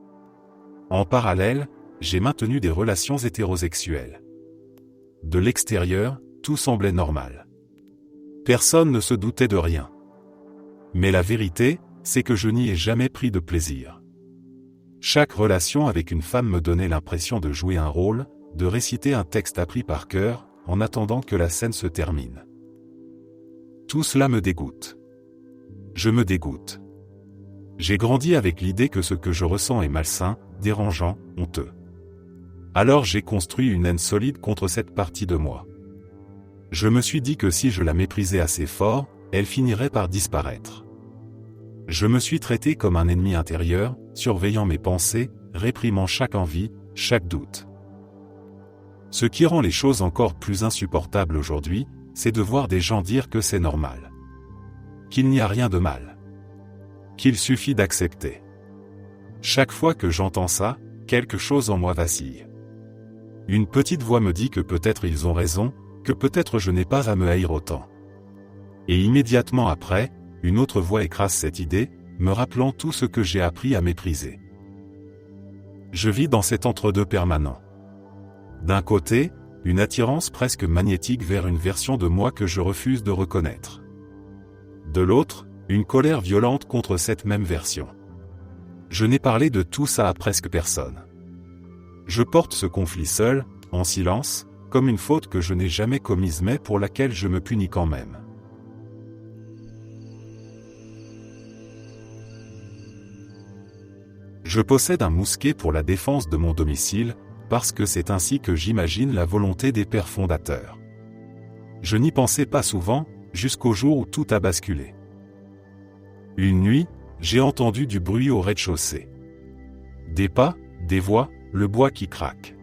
En parallèle, j'ai maintenu des relations hétérosexuelles. De l'extérieur, tout semblait normal. Personne ne se doutait de rien. Mais la vérité, c'est que je n'y ai jamais pris de plaisir. Chaque relation avec une femme me donnait l'impression de jouer un rôle, de réciter un texte appris par cœur, en attendant que la scène se termine. Tout cela me dégoûte. Je me dégoûte. J'ai grandi avec l'idée que ce que je ressens est malsain, dérangeant, honteux. Alors j'ai construit une haine solide contre cette partie de moi. Je me suis dit que si je la méprisais assez fort, elle finirait par disparaître. Je me suis traité comme un ennemi intérieur, surveillant mes pensées, réprimant chaque envie, chaque doute. Ce qui rend les choses encore plus insupportables aujourd'hui, c'est de voir des gens dire que c'est normal. Qu'il n'y a rien de mal. Qu'il suffit d'accepter. Chaque fois que j'entends ça, quelque chose en moi vacille. Une petite voix me dit que peut-être ils ont raison, que peut-être je n'ai pas à me haïr autant. Et immédiatement après, une autre voix écrase cette idée, me rappelant tout ce que j'ai appris à mépriser. Je vis dans cet entre-deux permanent. D'un côté, une attirance presque magnétique vers une version de moi que je refuse de reconnaître. De l'autre, une colère violente contre cette même version. Je n'ai parlé de tout ça à presque personne. Je porte ce conflit seul, en silence, comme une faute que je n'ai jamais commise mais pour laquelle je me punis quand même. Je possède un mousquet pour la défense de mon domicile, parce que c'est ainsi que j'imagine la volonté des pères fondateurs. Je n'y pensais pas souvent, jusqu'au jour où tout a basculé. Une nuit, j'ai entendu du bruit au rez-de-chaussée. Des pas, des voix, le bois qui craque.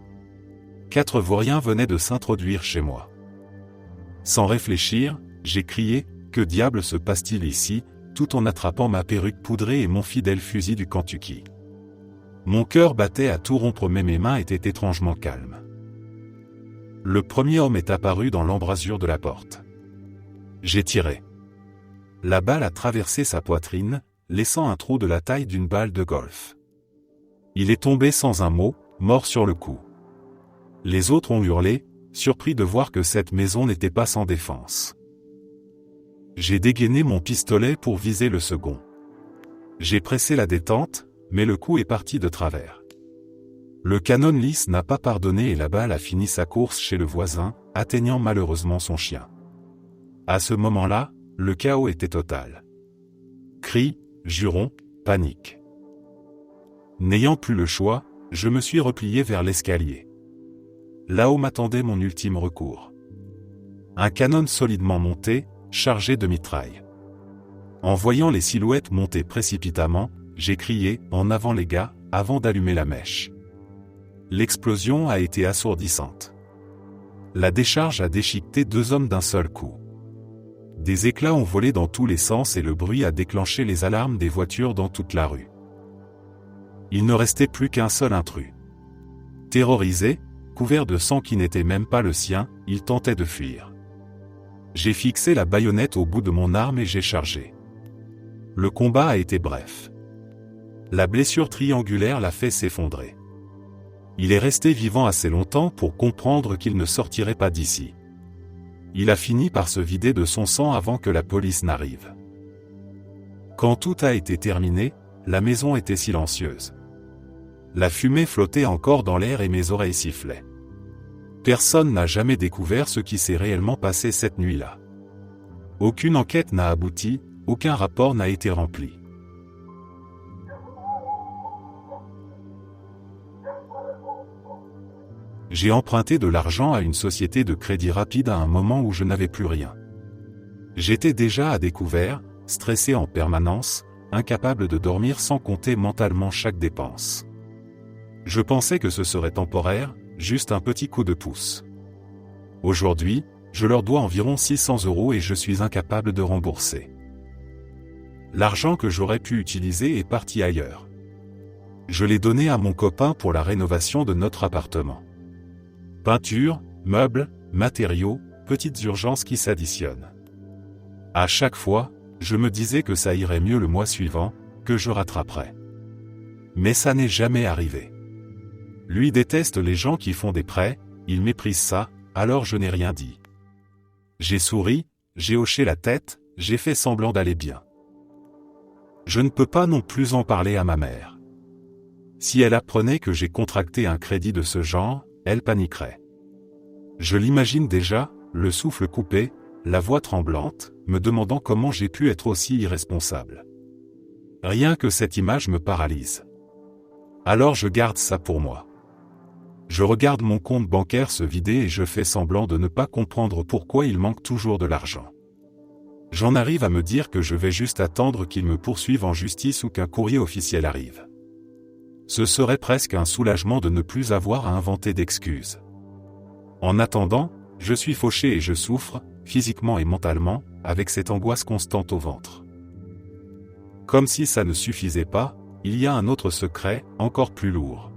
4 vauriens venaient de s'introduire chez moi. Sans réfléchir, j'ai crié « Que diable se passe-t-il ici ?» tout en attrapant ma perruque poudrée et mon fidèle fusil du Kentucky. Mon cœur battait à tout rompre mais mes mains étaient étrangement calmes. Le premier homme est apparu dans l'embrasure de la porte. J'ai tiré. La balle a traversé sa poitrine, laissant un trou de la taille d'une balle de golf. Il est tombé sans un mot, mort sur le coup. Les autres ont hurlé, surpris de voir que cette maison n'était pas sans défense. J'ai dégainé mon pistolet pour viser le second. J'ai pressé la détente, mais le coup est parti de travers. Le canon lisse n'a pas pardonné et la balle a fini sa course chez le voisin, atteignant malheureusement son chien. À ce moment-là, le chaos était total. Cris, jurons, panique. N'ayant plus le choix, je me suis replié vers l'escalier. Là-haut m'attendait mon ultime recours. Un canon solidement monté, chargé de mitraille. En voyant les silhouettes monter précipitamment, j'ai crié « En avant les gars !» avant d'allumer la mèche. L'explosion a été assourdissante. La décharge a déchiqueté 2 hommes d'un seul coup. Des éclats ont volé dans tous les sens et le bruit a déclenché les alarmes des voitures dans toute la rue. Il ne restait plus qu'un seul intrus. Terrorisé, couvert de sang qui n'était même pas le sien, il tentait de fuir. J'ai fixé la baïonnette au bout de mon arme et j'ai chargé. Le combat a été bref. La blessure triangulaire l'a fait s'effondrer. Il est resté vivant assez longtemps pour comprendre qu'il ne sortirait pas d'ici. Il a fini par se vider de son sang avant que la police n'arrive. Quand tout a été terminé, la maison était silencieuse. La fumée flottait encore dans l'air et mes oreilles sifflaient. Personne n'a jamais découvert ce qui s'est réellement passé cette nuit-là. Aucune enquête n'a abouti, aucun rapport n'a été rempli. J'ai emprunté de l'argent à une société de crédit rapide à un moment où je n'avais plus rien. J'étais déjà à découvert, stressé en permanence, incapable de dormir sans compter mentalement chaque dépense. Je pensais que ce serait temporaire, juste un petit coup de pouce. Aujourd'hui, je leur dois environ 600 € et je suis incapable de rembourser. L'argent que j'aurais pu utiliser est parti ailleurs. Je l'ai donné à mon copain pour la rénovation de notre appartement. Peinture, meubles, matériaux, petites urgences qui s'additionnent. À chaque fois, je me disais que ça irait mieux le mois suivant, que je rattraperais. Mais ça n'est jamais arrivé. Lui déteste les gens qui font des prêts, il méprise ça, alors je n'ai rien dit. J'ai souri, j'ai hoché la tête, j'ai fait semblant d'aller bien. Je ne peux pas non plus en parler à ma mère. Si elle apprenait que j'ai contracté un crédit de ce genre, elle paniquerait. Je l'imagine déjà, le souffle coupé, la voix tremblante, me demandant comment j'ai pu être aussi irresponsable. Rien que cette image me paralyse. Alors je garde ça pour moi. Je regarde mon compte bancaire se vider et je fais semblant de ne pas comprendre pourquoi il manque toujours de l'argent. J'en arrive à me dire que je vais juste attendre qu'ils me poursuivent en justice ou qu'un courrier officiel arrive. Ce serait presque un soulagement de ne plus avoir à inventer d'excuses. En attendant, je suis fauché et je souffre, physiquement et mentalement, avec cette angoisse constante au ventre. Comme si ça ne suffisait pas, il y a un autre secret, encore plus lourd.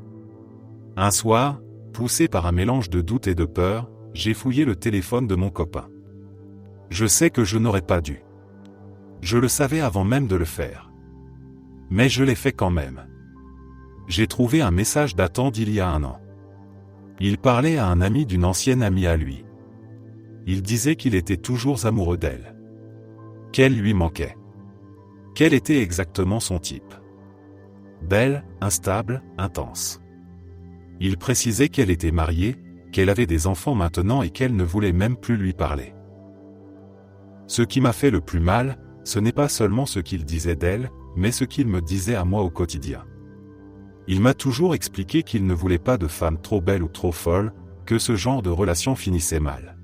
Un soir, poussé par un mélange de doute et de peur, j'ai fouillé le téléphone de mon copain. Je sais que je n'aurais pas dû. Je le savais avant même de le faire. Mais je l'ai fait quand même. J'ai trouvé un message datant d'il y a 1 an. Il parlait à un ami d'une ancienne amie à lui. Il disait qu'il était toujours amoureux d'elle. Qu'elle lui manquait. Quel était exactement son type? Belle, instable, intense. Il précisait qu'elle était mariée, qu'elle avait des enfants maintenant et qu'elle ne voulait même plus lui parler. Ce qui m'a fait le plus mal, ce n'est pas seulement ce qu'il disait d'elle, mais ce qu'il me disait à moi au quotidien. Il m'a toujours expliqué qu'il ne voulait pas de femme trop belle ou trop folle, que ce genre de relation finissait mal.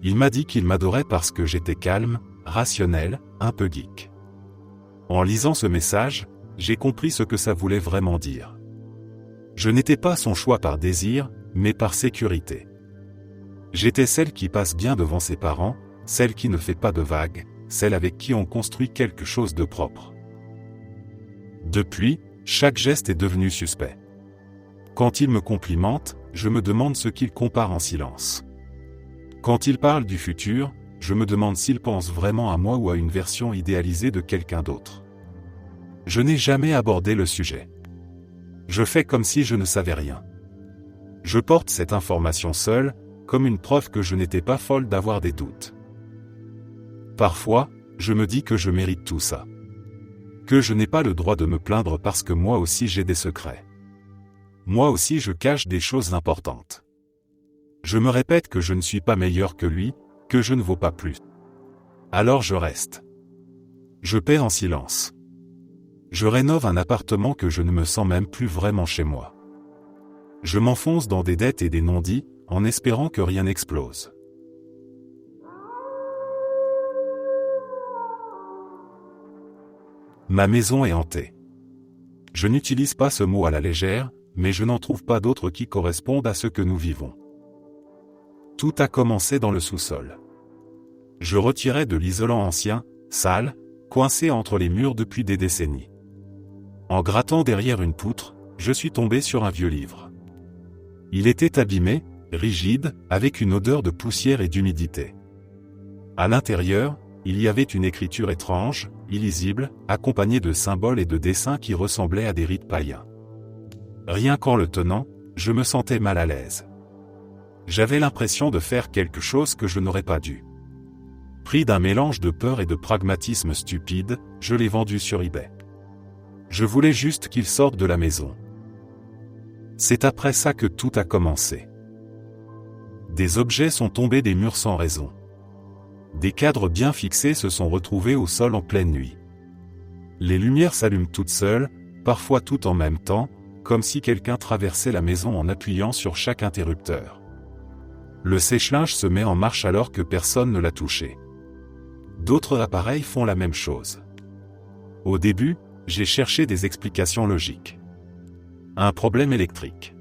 Il m'a dit qu'il m'adorait parce que j'étais calme, rationnel, un peu geek. En lisant ce message, j'ai compris ce que ça voulait vraiment dire. Je n'étais pas son choix par désir, mais par sécurité. J'étais celle qui passe bien devant ses parents, celle qui ne fait pas de vagues, celle avec qui on construit quelque chose de propre. Depuis, chaque geste est devenu suspect. Quand il me complimente, je me demande ce qu'il compare en silence. Quand il parle du futur, je me demande s'il pense vraiment à moi ou à une version idéalisée de quelqu'un d'autre. Je n'ai jamais abordé le sujet. Je fais comme si je ne savais rien. Je porte cette information seule, comme une preuve que je n'étais pas folle d'avoir des doutes. Parfois, je me dis que je mérite tout ça. Que je n'ai pas le droit de me plaindre parce que moi aussi j'ai des secrets. Moi aussi je cache des choses importantes. Je me répète que je ne suis pas meilleur que lui, que je ne vaux pas plus. Alors je reste. Je paie en silence. Je rénove un appartement que je ne me sens même plus vraiment chez moi. Je m'enfonce dans des dettes et des non-dits, en espérant que rien n'explose. Ma maison est hantée. Je n'utilise pas ce mot à la légère, mais je n'en trouve pas d'autres qui correspondent à ce que nous vivons. Tout a commencé dans le sous-sol. Je retirais de l'isolant ancien, sale, coincé entre les murs depuis des décennies. En grattant derrière une poutre, je suis tombé sur un vieux livre. Il était abîmé, rigide, avec une odeur de poussière et d'humidité. À l'intérieur, il y avait une écriture étrange, illisible, accompagnée de symboles et de dessins qui ressemblaient à des rites païens. Rien qu'en le tenant, je me sentais mal à l'aise. J'avais l'impression de faire quelque chose que je n'aurais pas dû. Pris d'un mélange de peur et de pragmatisme stupide, je l'ai vendu sur eBay. Je voulais juste qu'il sorte de la maison. C'est après ça que tout a commencé. Des objets sont tombés des murs sans raison. Des cadres bien fixés se sont retrouvés au sol en pleine nuit. Les lumières s'allument toutes seules, parfois toutes en même temps, comme si quelqu'un traversait la maison en appuyant sur chaque interrupteur. Le sèche-linge se met en marche alors que personne ne l'a touché. D'autres appareils font la même chose. Au début, j'ai cherché des explications logiques. Un problème électrique.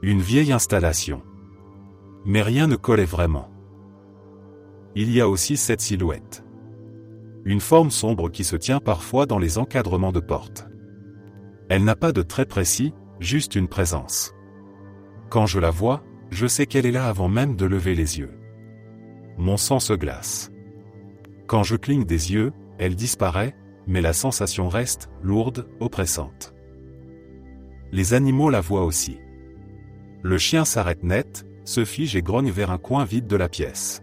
Une vieille installation. Mais rien ne collait vraiment. Il y a aussi cette silhouette. Une forme sombre qui se tient parfois dans les encadrements de portes. Elle n'a pas de trait précis, juste une présence. Quand je la vois, je sais qu'elle est là avant même de lever les yeux. Mon sang se glace. Quand je cligne des yeux, elle disparaît, mais la sensation reste, lourde, oppressante. Les animaux la voient aussi. Le chien s'arrête net, se fige et grogne vers un coin vide de la pièce.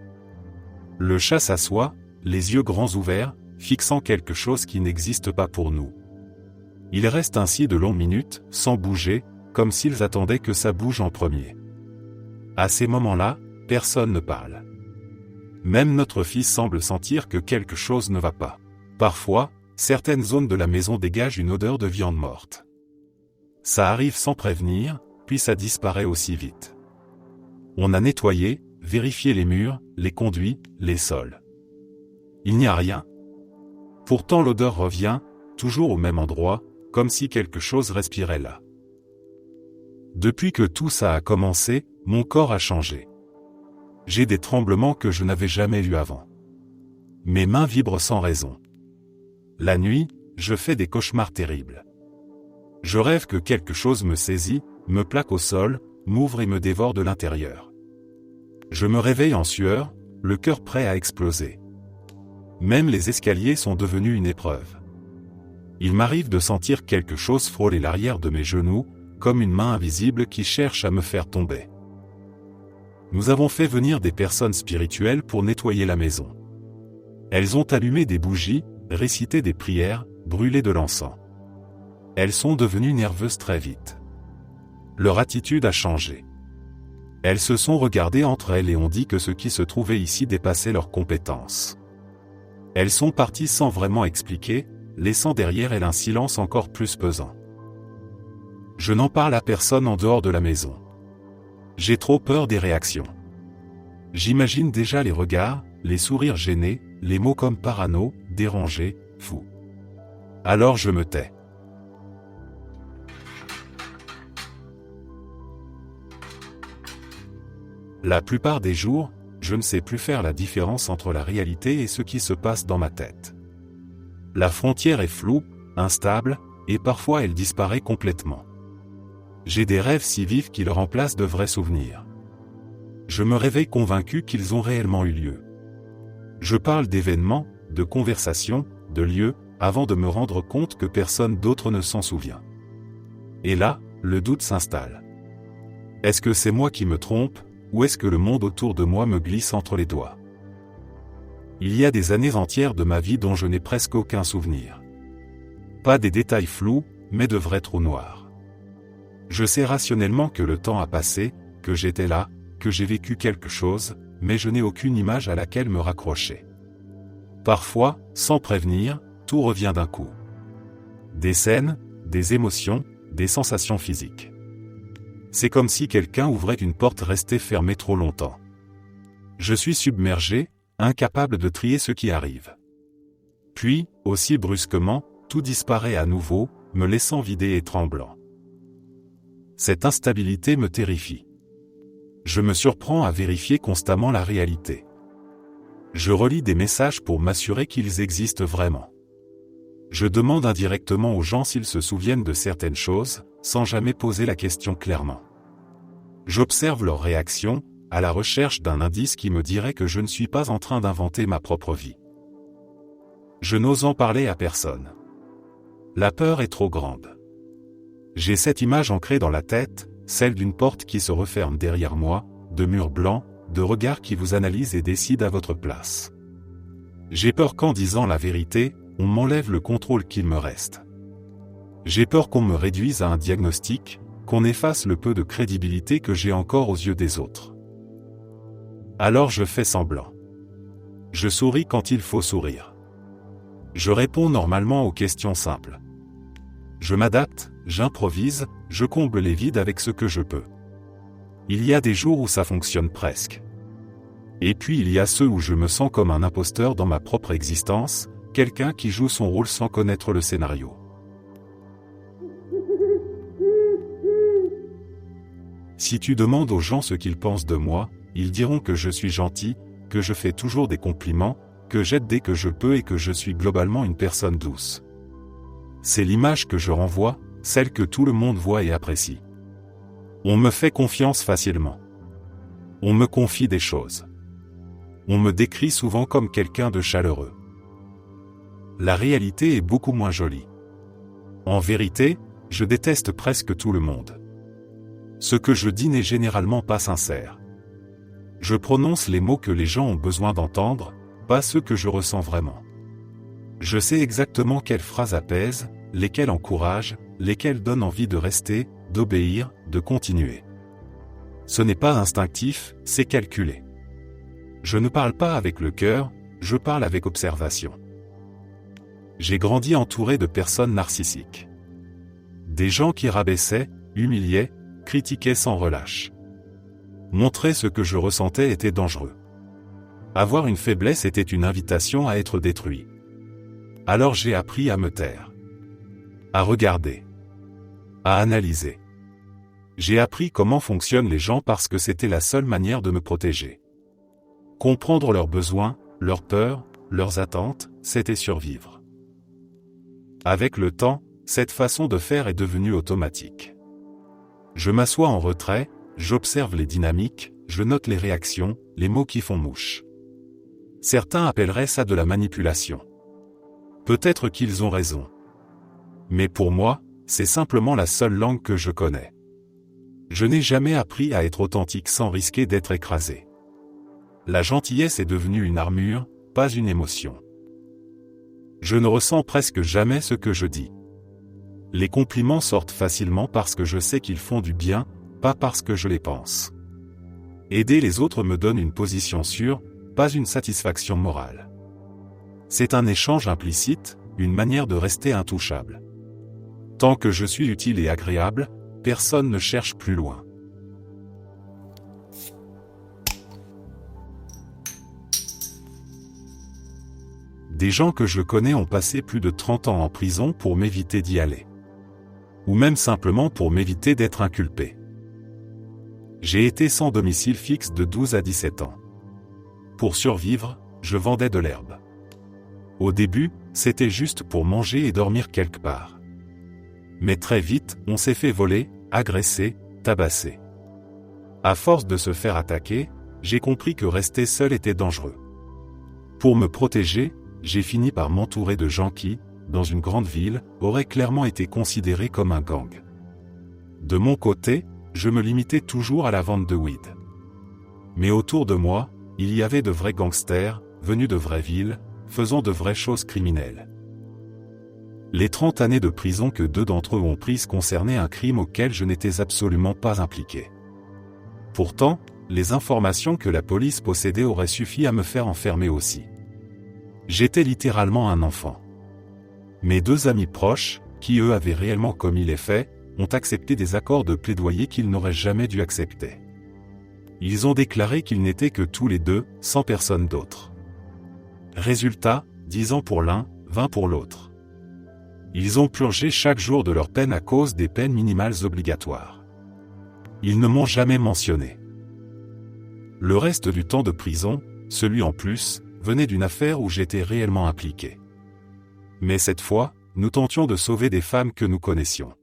Le chat s'assoit, les yeux grands ouverts, fixant quelque chose qui n'existe pas pour nous. Il reste ainsi de longues minutes, sans bouger, comme s'ils attendaient que ça bouge en premier. À ces moments-là, personne ne parle. Même notre fils semble sentir que quelque chose ne va pas. Parfois, certaines zones de la maison dégagent une odeur de viande morte. Ça arrive sans prévenir, puis ça disparaît aussi vite. On a nettoyé, vérifié les murs, les conduits, les sols. Il n'y a rien. Pourtant l'odeur revient, toujours au même endroit, comme si quelque chose respirait là. Depuis que tout ça a commencé, mon corps a changé. J'ai des tremblements que je n'avais jamais eus avant. Mes mains vibrent sans raison. La nuit, je fais des cauchemars terribles. Je rêve que quelque chose me saisit, me plaque au sol, m'ouvre et me dévore de l'intérieur. Je me réveille en sueur, le cœur prêt à exploser. Même les escaliers sont devenus une épreuve. Il m'arrive de sentir quelque chose frôler l'arrière de mes genoux, comme une main invisible qui cherche à me faire tomber. Nous avons fait venir des personnes spirituelles pour nettoyer la maison. Elles ont allumé des bougies, récité des prières, brûlé de l'encens. Elles sont devenues nerveuses très vite. Leur attitude a changé. Elles se sont regardées entre elles et ont dit que ce qui se trouvait ici dépassait leurs compétences. Elles sont parties sans vraiment expliquer, laissant derrière elles un silence encore plus pesant. Je n'en parle à personne en dehors de la maison. J'ai trop peur des réactions. J'imagine déjà les regards, les sourires gênés, les mots comme parano, dérangé, fou. Alors je me tais. La plupart des jours, je ne sais plus faire la différence entre la réalité et ce qui se passe dans ma tête. La frontière est floue, instable, et parfois elle disparaît complètement. J'ai des rêves si vifs qu'ils remplacent de vrais souvenirs. Je me réveille convaincu qu'ils ont réellement eu lieu. Je parle d'événements, de conversations, de lieux, avant de me rendre compte que personne d'autre ne s'en souvient. Et là, le doute s'installe. Est-ce que c'est moi qui me trompe, ou est-ce que le monde autour de moi me glisse entre les doigts? Il y a des années entières de ma vie dont je n'ai presque aucun souvenir. Pas des détails flous, mais de vrais trous noirs. Je sais rationnellement que le temps a passé, que j'étais là, que j'ai vécu quelque chose, mais je n'ai aucune image à laquelle me raccrocher. Parfois, sans prévenir, tout revient d'un coup. Des scènes, des émotions, des sensations physiques. C'est comme si quelqu'un ouvrait une porte restée fermée trop longtemps. Je suis submergé, incapable de trier ce qui arrive. Puis, aussi brusquement, tout disparaît à nouveau, me laissant vidé et tremblant. Cette instabilité me terrifie. Je me surprends à vérifier constamment la réalité. Je relis des messages pour m'assurer qu'ils existent vraiment. Je demande indirectement aux gens s'ils se souviennent de certaines choses, sans jamais poser la question clairement. J'observe leurs réactions, à la recherche d'un indice qui me dirait que je ne suis pas en train d'inventer ma propre vie. Je n'ose en parler à personne. La peur est trop grande. J'ai cette image ancrée dans la tête, celle d'une porte qui se referme derrière moi, de murs blancs, de regards qui vous analysent et décident à votre place. J'ai peur qu'en disant la vérité, on m'enlève le contrôle qu'il me reste. J'ai peur qu'on me réduise à un diagnostic, qu'on efface le peu de crédibilité que j'ai encore aux yeux des autres. Alors je fais semblant. Je souris quand il faut sourire. Je réponds normalement aux questions simples. Je m'adapte, j'improvise, je comble les vides avec ce que je peux. Il y a des jours où ça fonctionne presque. Et puis il y a ceux où je me sens comme un imposteur dans ma propre existence, quelqu'un qui joue son rôle sans connaître le scénario. Si tu demandes aux gens ce qu'ils pensent de moi, ils diront que je suis gentil, que je fais toujours des compliments, que j'aide dès que je peux et que je suis globalement une personne douce. C'est l'image que je renvoie, celle que tout le monde voit et apprécie. On me fait confiance facilement. On me confie des choses. On me décrit souvent comme quelqu'un de chaleureux. La réalité est beaucoup moins jolie. En vérité, je déteste presque tout le monde. Ce que je dis n'est généralement pas sincère. Je prononce les mots que les gens ont besoin d'entendre, pas ceux que je ressens vraiment. Je sais exactement quelles phrases apaisent, lesquelles encouragent, lesquelles donnent envie de rester, d'obéir, de continuer. Ce n'est pas instinctif, c'est calculé. Je ne parle pas avec le cœur, je parle avec observation. J'ai grandi entouré de personnes narcissiques. Des gens qui rabaissaient, humiliaient, critiquaient sans relâche. Montrer ce que je ressentais était dangereux. Avoir une faiblesse était une invitation à être détruit. Alors j'ai appris à me taire. À regarder. À analyser. J'ai appris comment fonctionnent les gens parce que c'était la seule manière de me protéger. Comprendre leurs besoins, leurs peurs, leurs attentes, c'était survivre. Avec le temps, cette façon de faire est devenue automatique. Je m'assois en retrait, j'observe les dynamiques, je note les réactions, les mots qui font mouche. Certains appelleraient ça de la manipulation. Peut-être qu'ils ont raison. Mais pour moi, c'est simplement la seule langue que je connais. Je n'ai jamais appris à être authentique sans risquer d'être écrasé. La gentillesse est devenue une armure, pas une émotion. Je ne ressens presque jamais ce que je dis. Les compliments sortent facilement parce que je sais qu'ils font du bien, pas parce que je les pense. Aider les autres me donne une position sûre, pas une satisfaction morale. C'est un échange implicite, une manière de rester intouchable. Tant que je suis utile et agréable, personne ne cherche plus loin. Des gens que je connais ont passé plus de 30 ans en prison pour m'éviter d'y aller. Ou même simplement pour m'éviter d'être inculpé. J'ai été sans domicile fixe de 12 à 17 ans. Pour survivre, je vendais de l'herbe. Au début, c'était juste pour manger et dormir quelque part. Mais très vite, on s'est fait voler, agressés, tabassés. À force de se faire attaquer, j'ai compris que rester seul était dangereux. Pour me protéger, j'ai fini par m'entourer de gens qui, dans une grande ville, auraient clairement été considérés comme un gang. De mon côté, je me limitais toujours à la vente de weed. Mais autour de moi, il y avait de vrais gangsters, venus de vraies villes, faisant de vraies choses criminelles. Les 30 années de prison que 2 d'entre eux ont prises concernaient un crime auquel je n'étais absolument pas impliqué. Pourtant, les informations que la police possédait auraient suffi à me faire enfermer aussi. J'étais littéralement un enfant. Mes 2 amis proches, qui eux avaient réellement commis les faits, ont accepté des accords de plaidoyer qu'ils n'auraient jamais dû accepter. Ils ont déclaré qu'ils n'étaient que tous les 2, sans personne d'autre. Résultat, 10 ans pour l'un, 20 pour l'autre. Ils ont purgé chaque jour de leur peine à cause des peines minimales obligatoires. Ils ne m'ont jamais mentionné. Le reste du temps de prison, celui en plus, venait d'une affaire où j'étais réellement impliqué. Mais cette fois, nous tentions de sauver des femmes que nous connaissions.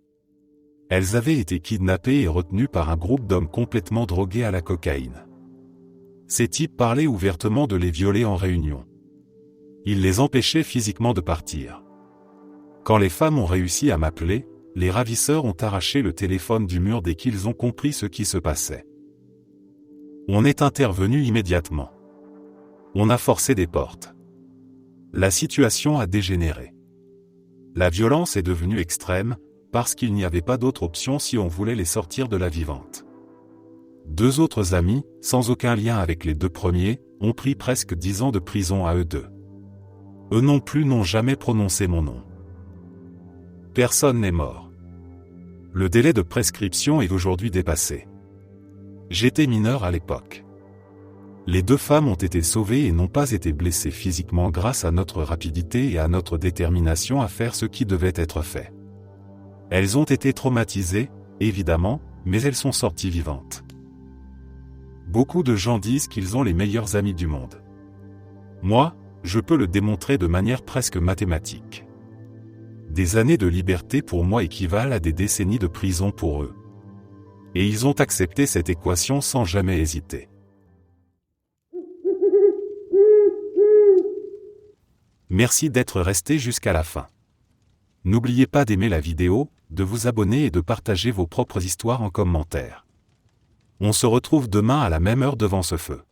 Elles avaient été kidnappées et retenues par un groupe d'hommes complètement drogués à la cocaïne. Ces types parlaient ouvertement de les violer en réunion. Ils les empêchaient physiquement de partir. Quand les femmes ont réussi à m'appeler, les ravisseurs ont arraché le téléphone du mur dès qu'ils ont compris ce qui se passait. On est intervenu immédiatement. On a forcé des portes. La situation a dégénéré. La violence est devenue extrême, parce qu'il n'y avait pas d'autre option si on voulait les sortir de la vivante. 2 autres amis, sans aucun lien avec les 2 premiers, ont pris presque 10 ans de prison à eux 2. Eux non plus n'ont jamais prononcé mon nom. Personne n'est mort. Le délai de prescription est aujourd'hui dépassé. J'étais mineur à l'époque. Les 2 femmes ont été sauvées et n'ont pas été blessées physiquement grâce à notre rapidité et à notre détermination à faire ce qui devait être fait. Elles ont été traumatisées, évidemment, mais elles sont sorties vivantes. Beaucoup de gens disent qu'ils ont les meilleurs amis du monde. Moi, je peux le démontrer de manière presque mathématique. Des années de liberté pour moi équivalent à des décennies de prison pour eux. Et ils ont accepté cette équation sans jamais hésiter. Merci d'être resté jusqu'à la fin. N'oubliez pas d'aimer la vidéo, de vous abonner et de partager vos propres histoires en commentaire. On se retrouve demain à la même heure devant ce feu.